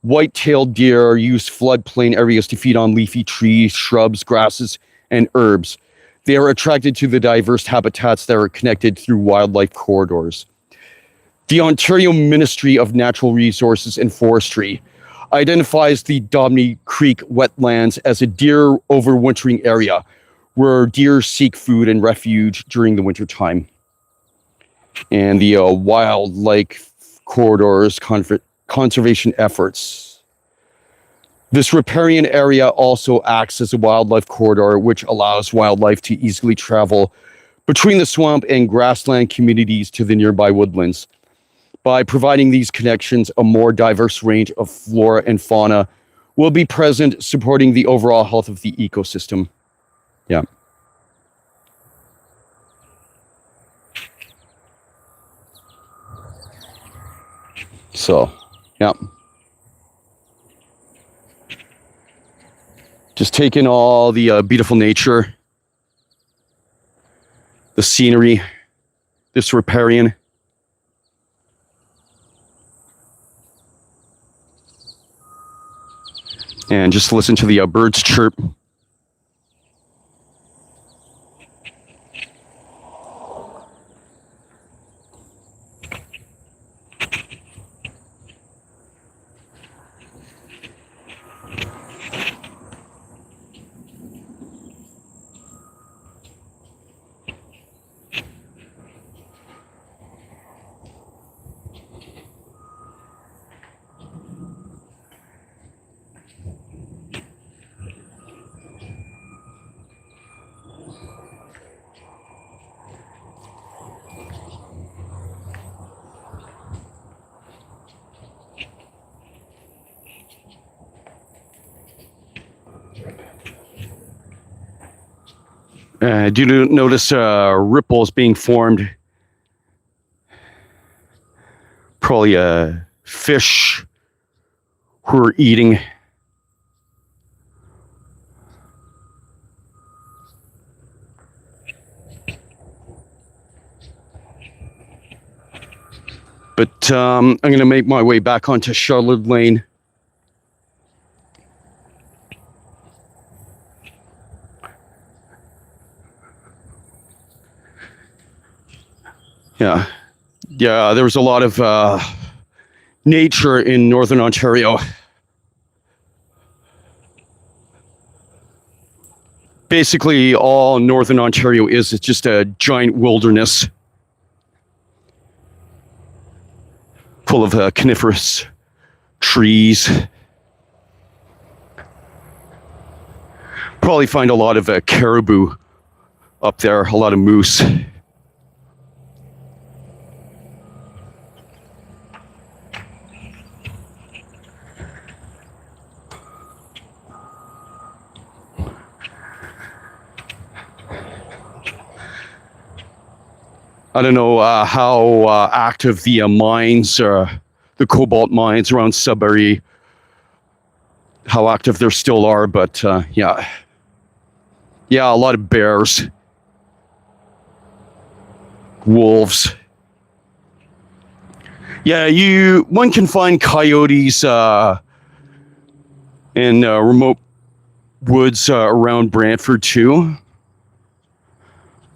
White-tailed deer use floodplain areas to feed on leafy trees, shrubs, grasses, and herbs. They are attracted to the diverse habitats that are connected through wildlife corridors. The Ontario Ministry of Natural Resources and Forestry identifies the Dobney Creek wetlands as a deer overwintering area where deer seek food and refuge during the wintertime. And the wildlife corridors conservation efforts. This riparian area also acts as a wildlife corridor, which allows wildlife to easily travel between the swamp and grassland communities to the nearby woodlands. By providing these connections, a more diverse range of flora and fauna will be present, supporting the overall health of the ecosystem. Yeah. So, yeah. Just take in all the beautiful nature, the scenery, this riparian. And just listen to the birds chirp. Do you notice ripples being formed? Probably fish who are eating. But I'm going to make my way back onto Shellard Lane. Yeah, there was a lot of nature in Northern Ontario. Basically, all Northern Ontario is just a giant wilderness full of coniferous trees. Probably find a lot of caribou up there, a lot of moose. I don't know how active the mines, the cobalt mines around Sudbury, how active there still are, but yeah, a lot of bears, wolves. Yeah, one can find coyotes in remote woods around Brantford too.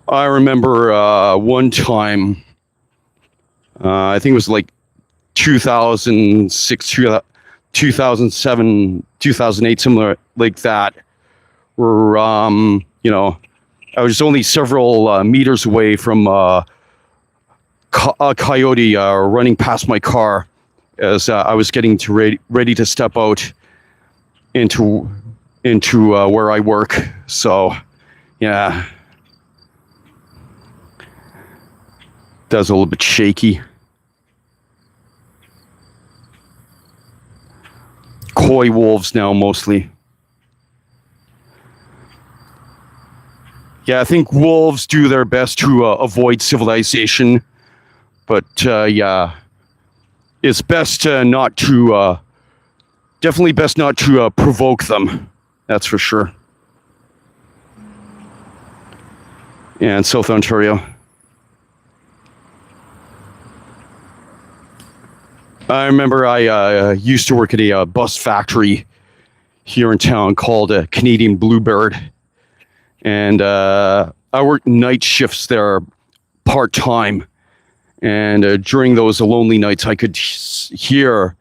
I remember one time, I think it was like 2006, 2007, 2008, similar like that, where, I was only several meters away from a coyote running past my car as I was getting ready to step out into where I work. So, yeah, that was a little bit shaky. Coy wolves now, mostly. Yeah, I think wolves do their best to avoid civilization, but yeah, it's best not to, definitely best not to provoke them. That's for sure. Yeah, in South Ontario. I remember I used to work at a bus factory here in town called Canadian Bluebird. And I worked night shifts there part-time. And during those lonely nights, I could hear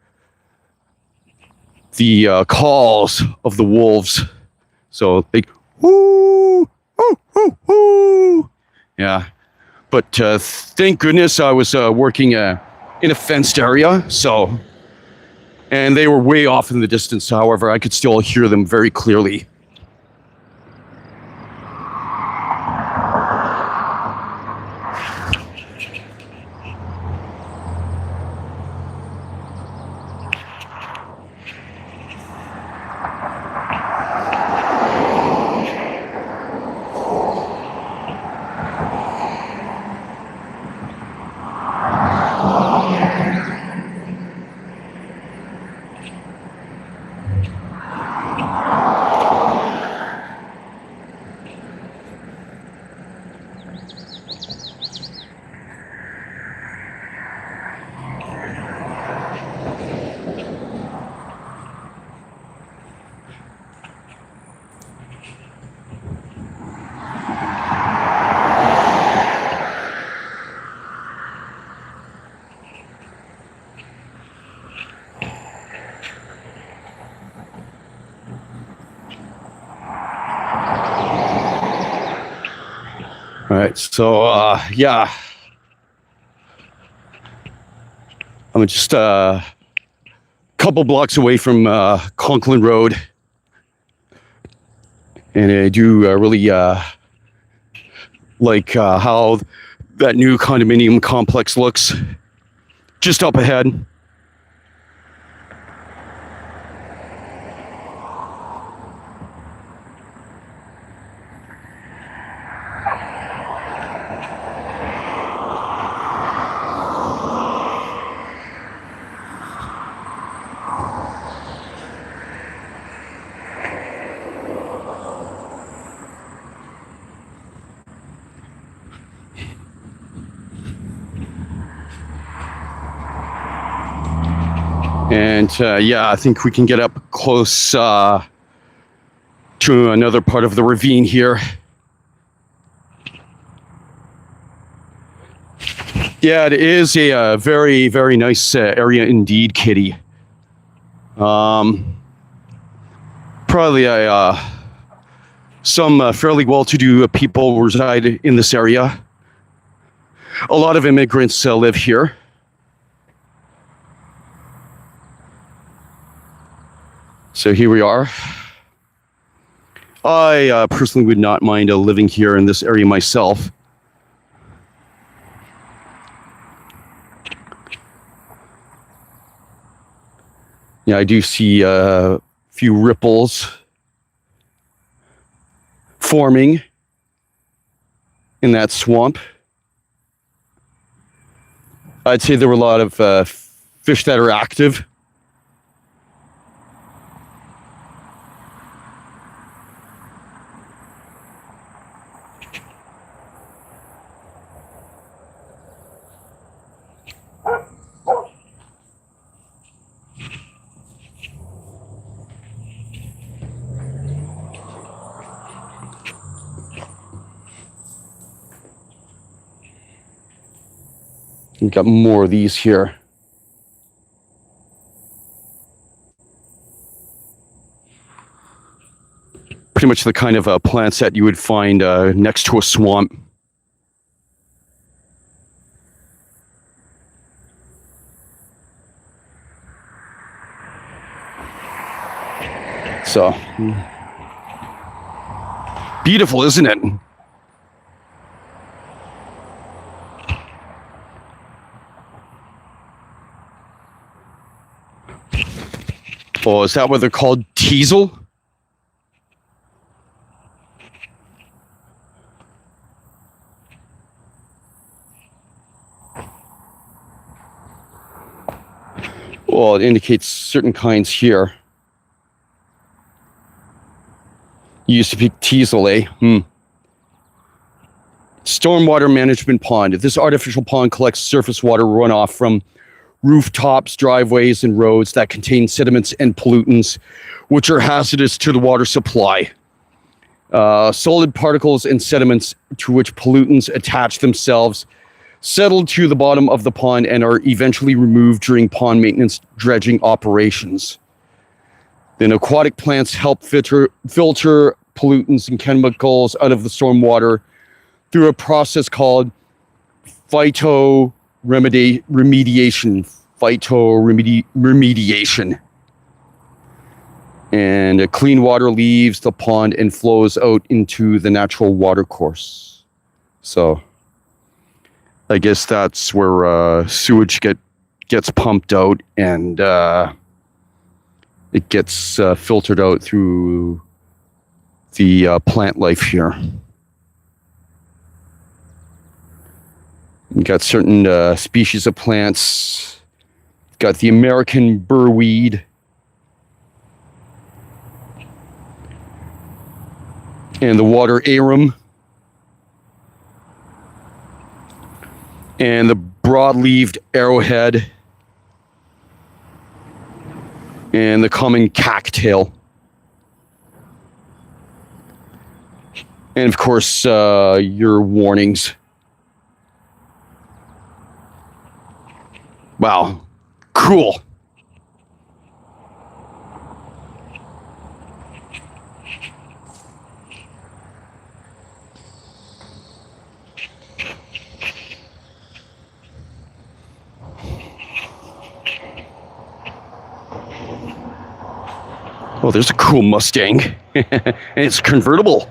the calls of the wolves. So they, whoo, whoo, whoo, whoo. Yeah. But thank goodness I was working in a fenced area. So, and they were way off in the distance. However, I could still hear them very clearly. All right, so yeah, I'm just a couple blocks away from Conklin Road, and I do really like how that new condominium complex looks just up ahead. And yeah, I think we can get up close to another part of the ravine here. Yeah, it is a very, very nice area indeed, Kitty. Probably some fairly well-to-do people reside in this area. A lot of immigrants live here. So here we are. I personally would not mind living here in this area myself. Yeah, I do see a few ripples forming in that swamp. I'd say there were a lot of fish that are active. We've got more of these here. Pretty much the kind of plants that you would find next to a swamp. So, beautiful, isn't it? Oh, is that what they're called? Teasel? Well, it indicates certain kinds here. Used to be teasel, eh? Stormwater management pond. This artificial pond collects surface water runoff from rooftops, driveways, and roads that contain sediments and pollutants, which are hazardous to the water supply. Solid particles and sediments to which pollutants attach themselves settle to the bottom of the pond and are eventually removed during pond maintenance dredging operations. Then aquatic plants help filter pollutants and chemicals out of the stormwater through a process called phytoremediation. And clean water leaves the pond and flows out into the natural water course. So I guess that's where sewage gets pumped out, and it gets filtered out through the plant life here. You got certain species of plants. Got the American burrweed. And the water arum. And the broad-leaved arrowhead. And the common cattail. And of course, your warnings. Wow, cool. Oh, there's a cool Mustang. And it's convertible.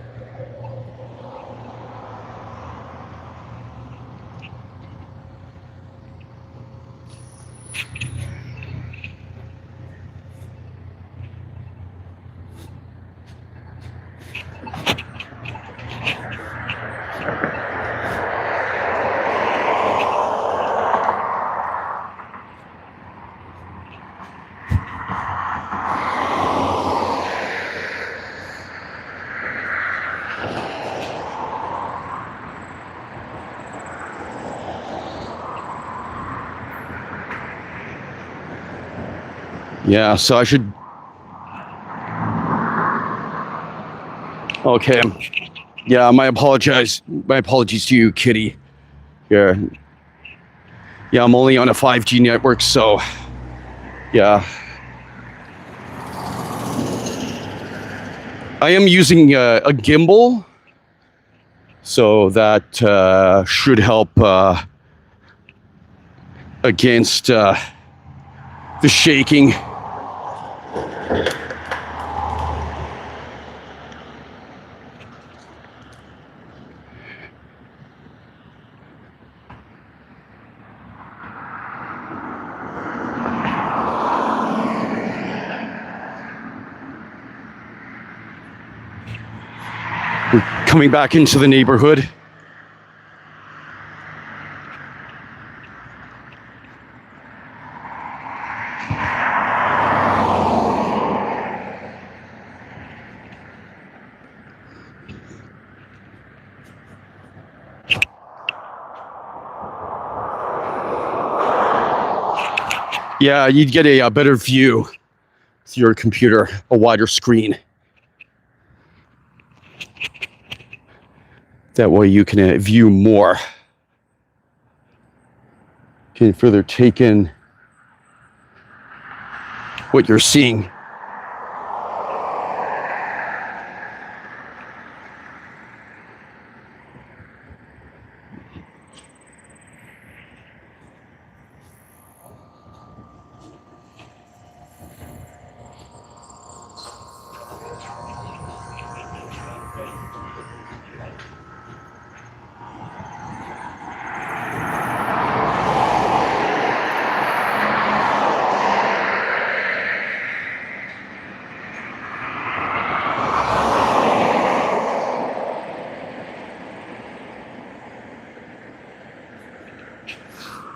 Yeah, so I should... Okay. Yeah, my apologies to you, Kitty. Yeah. Yeah, I'm only on a 5G network, so... Yeah. I am using a gimbal, so that should help against the shaking. We're coming back into the neighborhood. Yeah, you'd get a better view with your computer, a wider screen. That way you can view more. can further take in what you're seeing.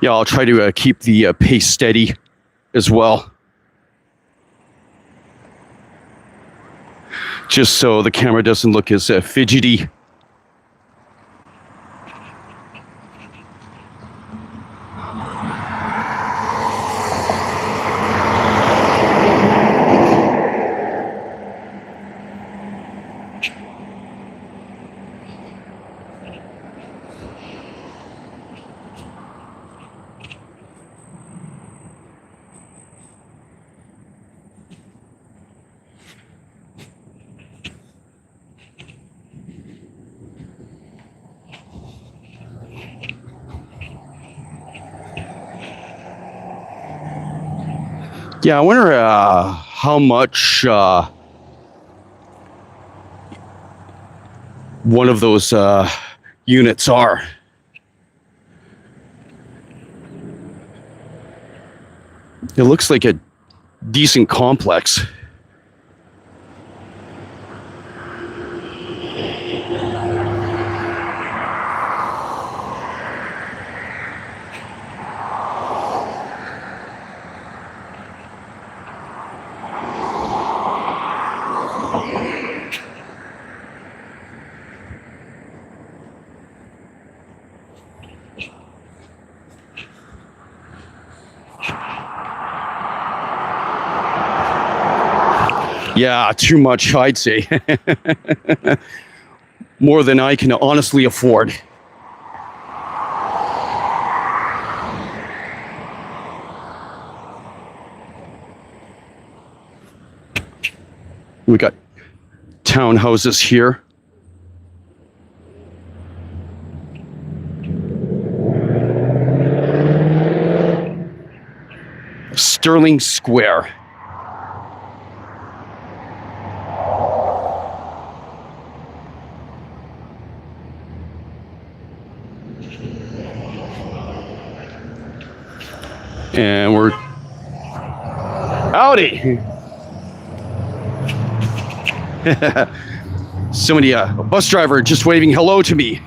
Yeah, I'll try to keep the pace steady as well. Just so the camera doesn't look as fidgety. Yeah, I wonder how much one of those units are. It looks like a decent complex. Yeah, too much, I'd say. More than I can honestly afford. We got townhouses here. Sterling Square. And we're howdy. Somebody, a bus driver just waving hello to me.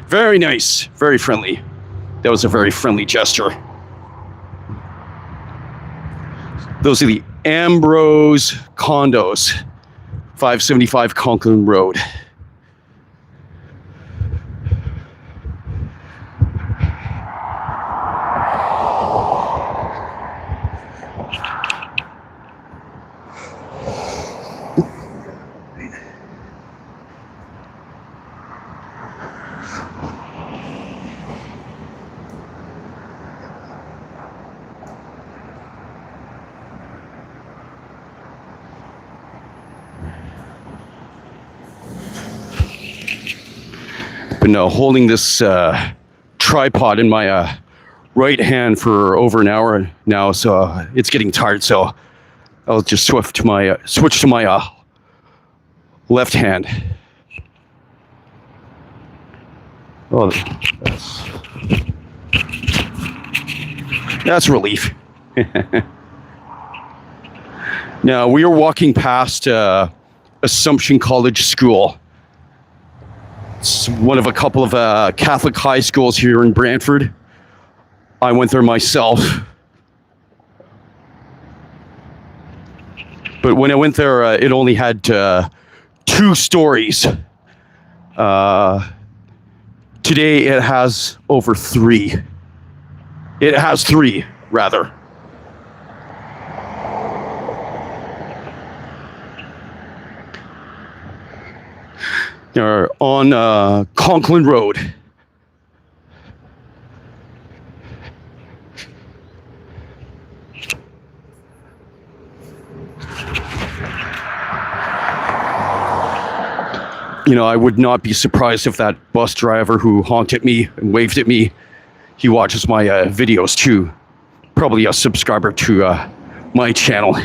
Very nice, very friendly. That was a very friendly gesture. Those are the Ambrose condos, 575 Conklin Road. Been holding this tripod in my right hand for over an hour now, so it's getting tired. So I'll just switch to my left hand. Oh, that's a relief. Now we are walking past Assumption College School. It's one of a couple of Catholic high schools here in Brantford. I went there myself. But when I went there, it only had 2 stories. Today it has over 3. It has 3, rather. On Conklin Road. You know, I would not be surprised if that bus driver who honked at me and waved at me, he watches my videos too. Probably a subscriber to my channel.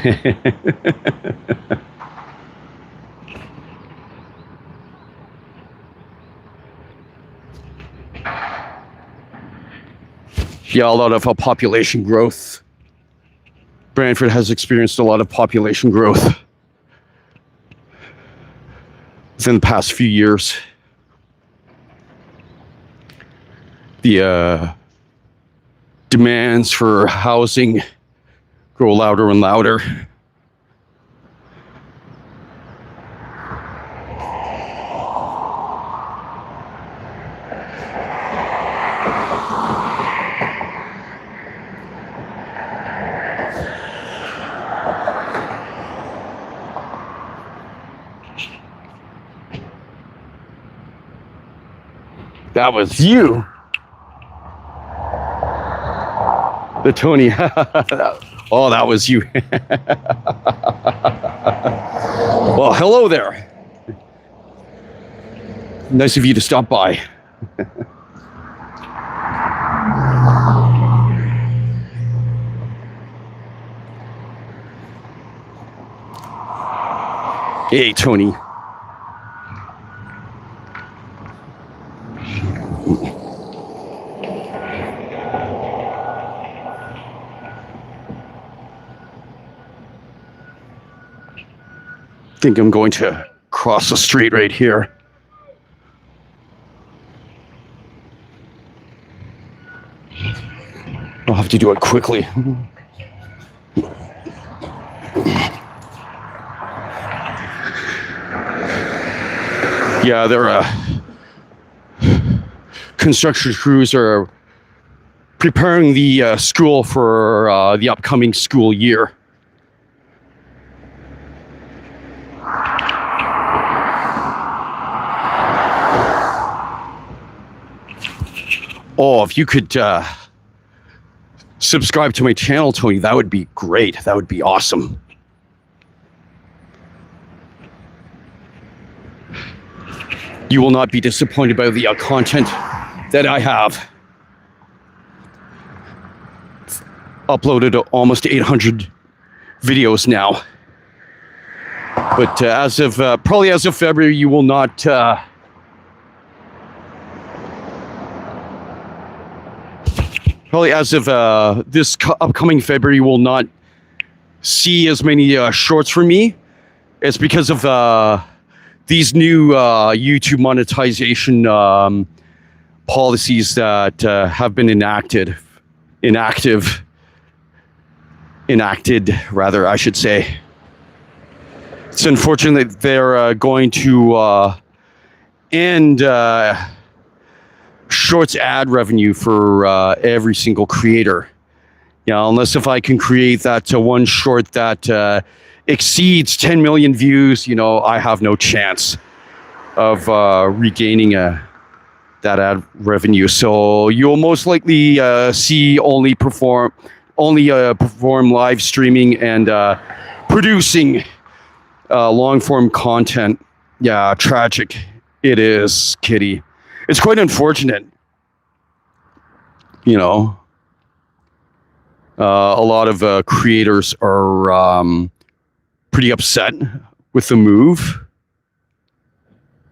Yeah, a lot of population growth. Brantford has experienced a lot of population growth within the past few years. The demands for housing grow louder and louder. That was you. The Tony. Oh, that was you. Well, hello there. Nice of you to stop by. Hey, Tony. I think I'm going to cross the street right here. I'll have to do it quickly. Yeah, their construction crews are preparing the school for the upcoming school year. Oh, if you could subscribe to my channel, Tony, that would be great. That would be awesome. You will not be disappointed by the content that I have. Uploaded almost 800 videos now. But as of probably as of February, you will not probably as of this upcoming February, you will not see as many shorts from me. It's because of these new YouTube monetization policies that have been enacted, rather, I should say. It's unfortunate that they're going to end Shorts ad revenue for every single creator. Yeah, unless if I can create that one short that exceeds 10 million views, you know, I have no chance of regaining that ad revenue. So you'll most likely see only perform live streaming and producing long form content. Yeah, tragic. It is, Kitty. It's quite unfortunate, you know. A lot of creators are pretty upset with the move,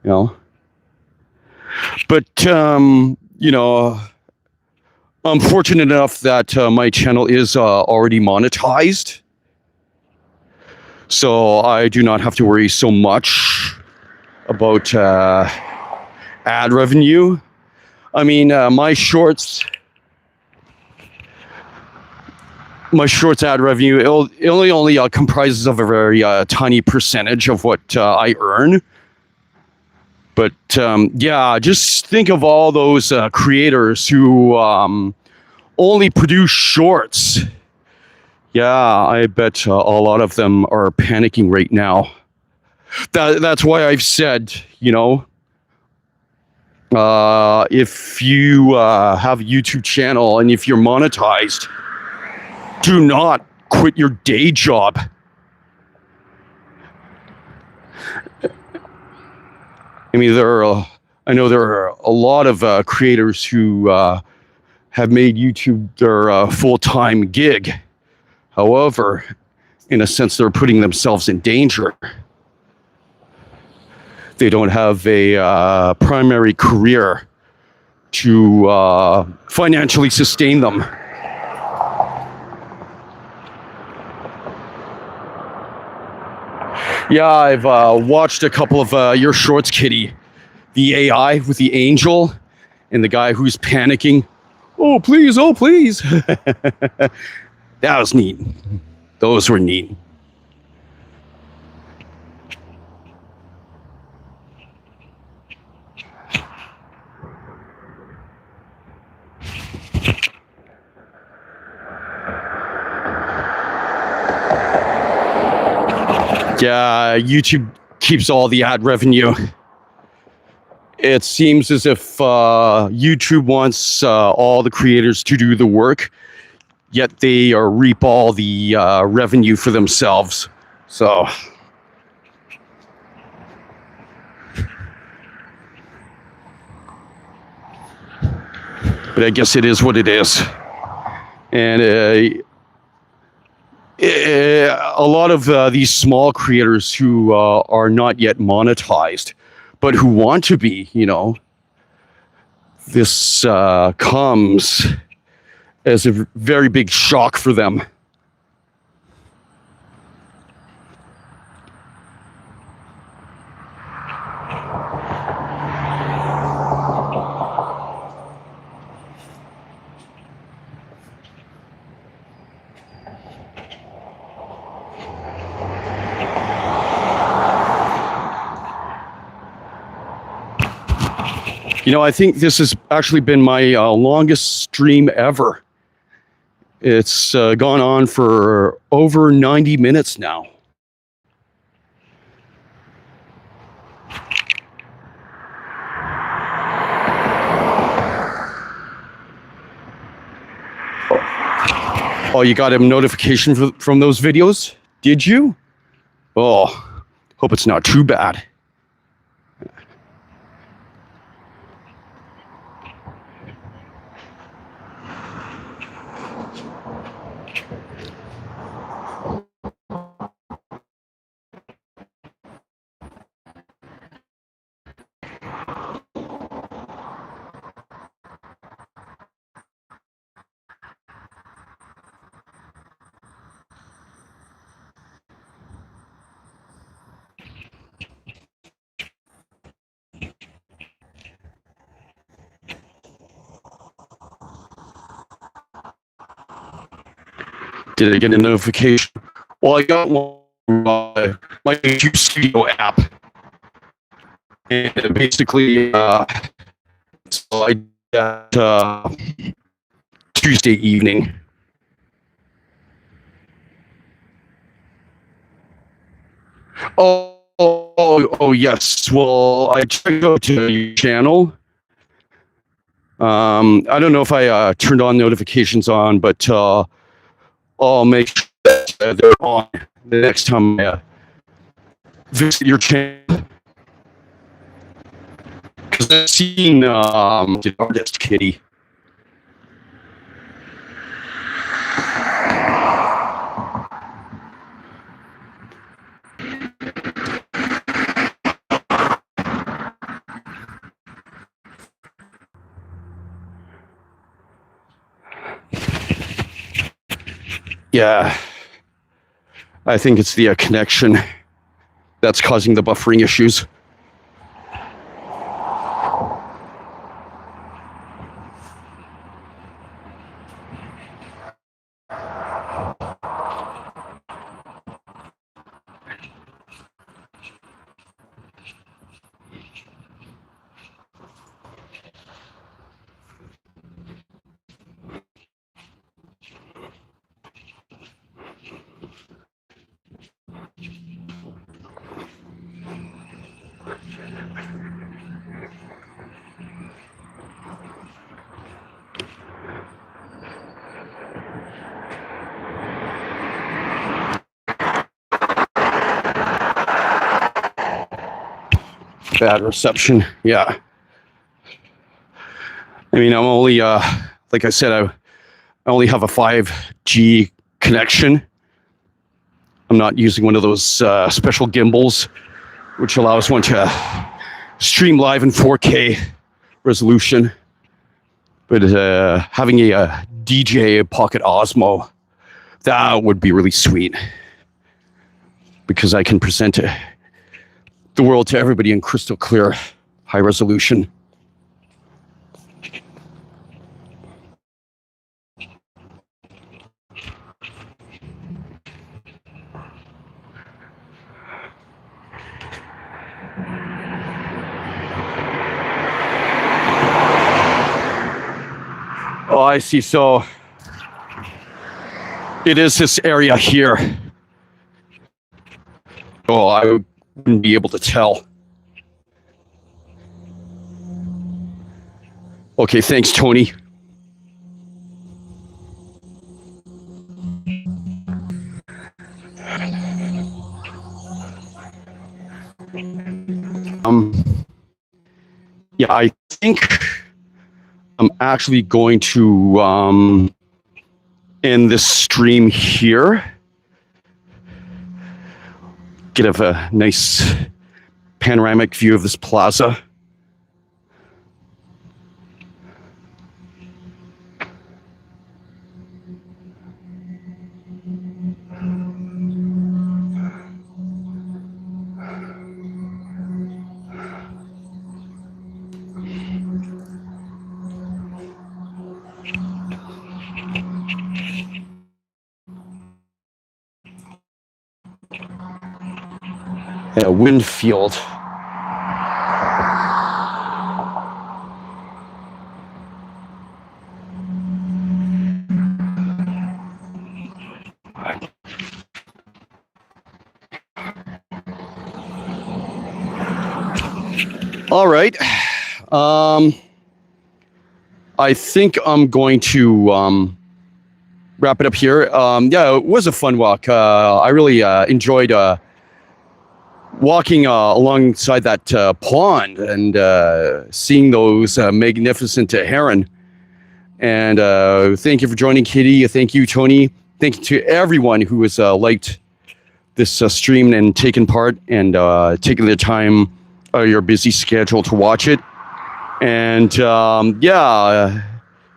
you know. But, you know, I'm fortunate enough that my channel is already monetized. So I do not have to worry so much about ad revenue. I mean, my shorts ad revenue, it only comprises of a very tiny percentage of what I earn. But yeah, just think of all those creators who only produce shorts. Yeah, I bet a lot of them are panicking right now. That's why I've said, you know, if you have a YouTube channel and if you're monetized, do not quit your day job. I mean, I know there are a lot of creators who have made YouTube their full-time gig. However, in a sense, they're putting themselves in danger. They don't have a primary career to financially sustain them. Yeah, I've watched a couple of your shorts, Kitty. The AI with the angel and the guy who's panicking. Oh, please, oh, please. That was neat. Those were neat. Yeah, YouTube keeps all the ad revenue. It seems as if YouTube wants all the creators to do the work, yet they reap all the revenue for themselves. So, but I guess it is what it is. And a lot of these small creators who are not yet monetized, but who want to be, this comes as a very big shock for them. I think this has actually been my longest stream ever. It's gone on for over 90 minutes now. Oh, you got a notification from those videos? Did you? Oh, hope it's not too bad. Did I get a notification? Well, I got one from my YouTube Studio app. And basically, so I did that Tuesday evening. Oh, yes. Well, I checked out to your channel. I don't know if I turned on notifications on, but I'll make sure that they're on the next time I visit your channel. Because I've seen the artist Kitty. Yeah, I think it's the connection that's causing the buffering issues. Bad reception. Yeah. I mean, I'm only, like I said, I only have a 5G connection. I'm not using one of those special gimbals, which allows one to stream live in 4K resolution. But having a DJ Pocket Osmo, that would be really sweet, because I can present the world to everybody in crystal clear, high resolution. Oh, I see. So it is this area here. Oh, I wouldn't be able to tell. Okay, thanks, Tony. Yeah, I think I'm actually going to end this stream here. Get a nice panoramic view of this plaza. Winfield. All right. I think I'm going to wrap it up here. Yeah, it was a fun walk. I really enjoyed walking alongside that pond and seeing those magnificent heron. And thank you for joining, Kitty. Thank you, Tony. Thank you to everyone who has liked this stream and taken part and taken the time out of your busy schedule to watch it. And yeah,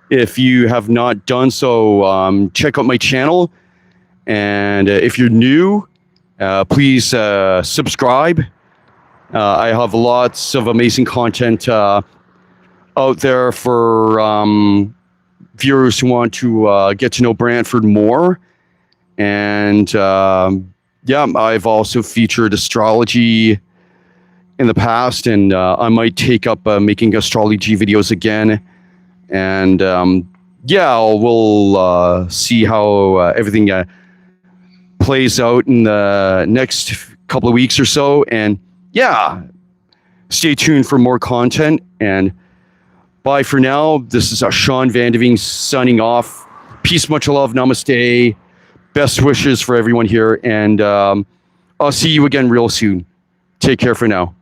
if you have not done so, check out my channel. And if you're new, please subscribe. I have lots of amazing content out there for viewers who want to get to know Brantford more. And yeah, I've also featured astrology in the past, and I might take up making astrology videos again. And yeah, we'll see how everything plays out in the next couple of weeks or so. And yeah, stay tuned for more content. And bye for now. This is Shawn Vandevenne signing off. Peace, much love, namaste. Best wishes for everyone here. And I'll see you again real soon. Take care for now.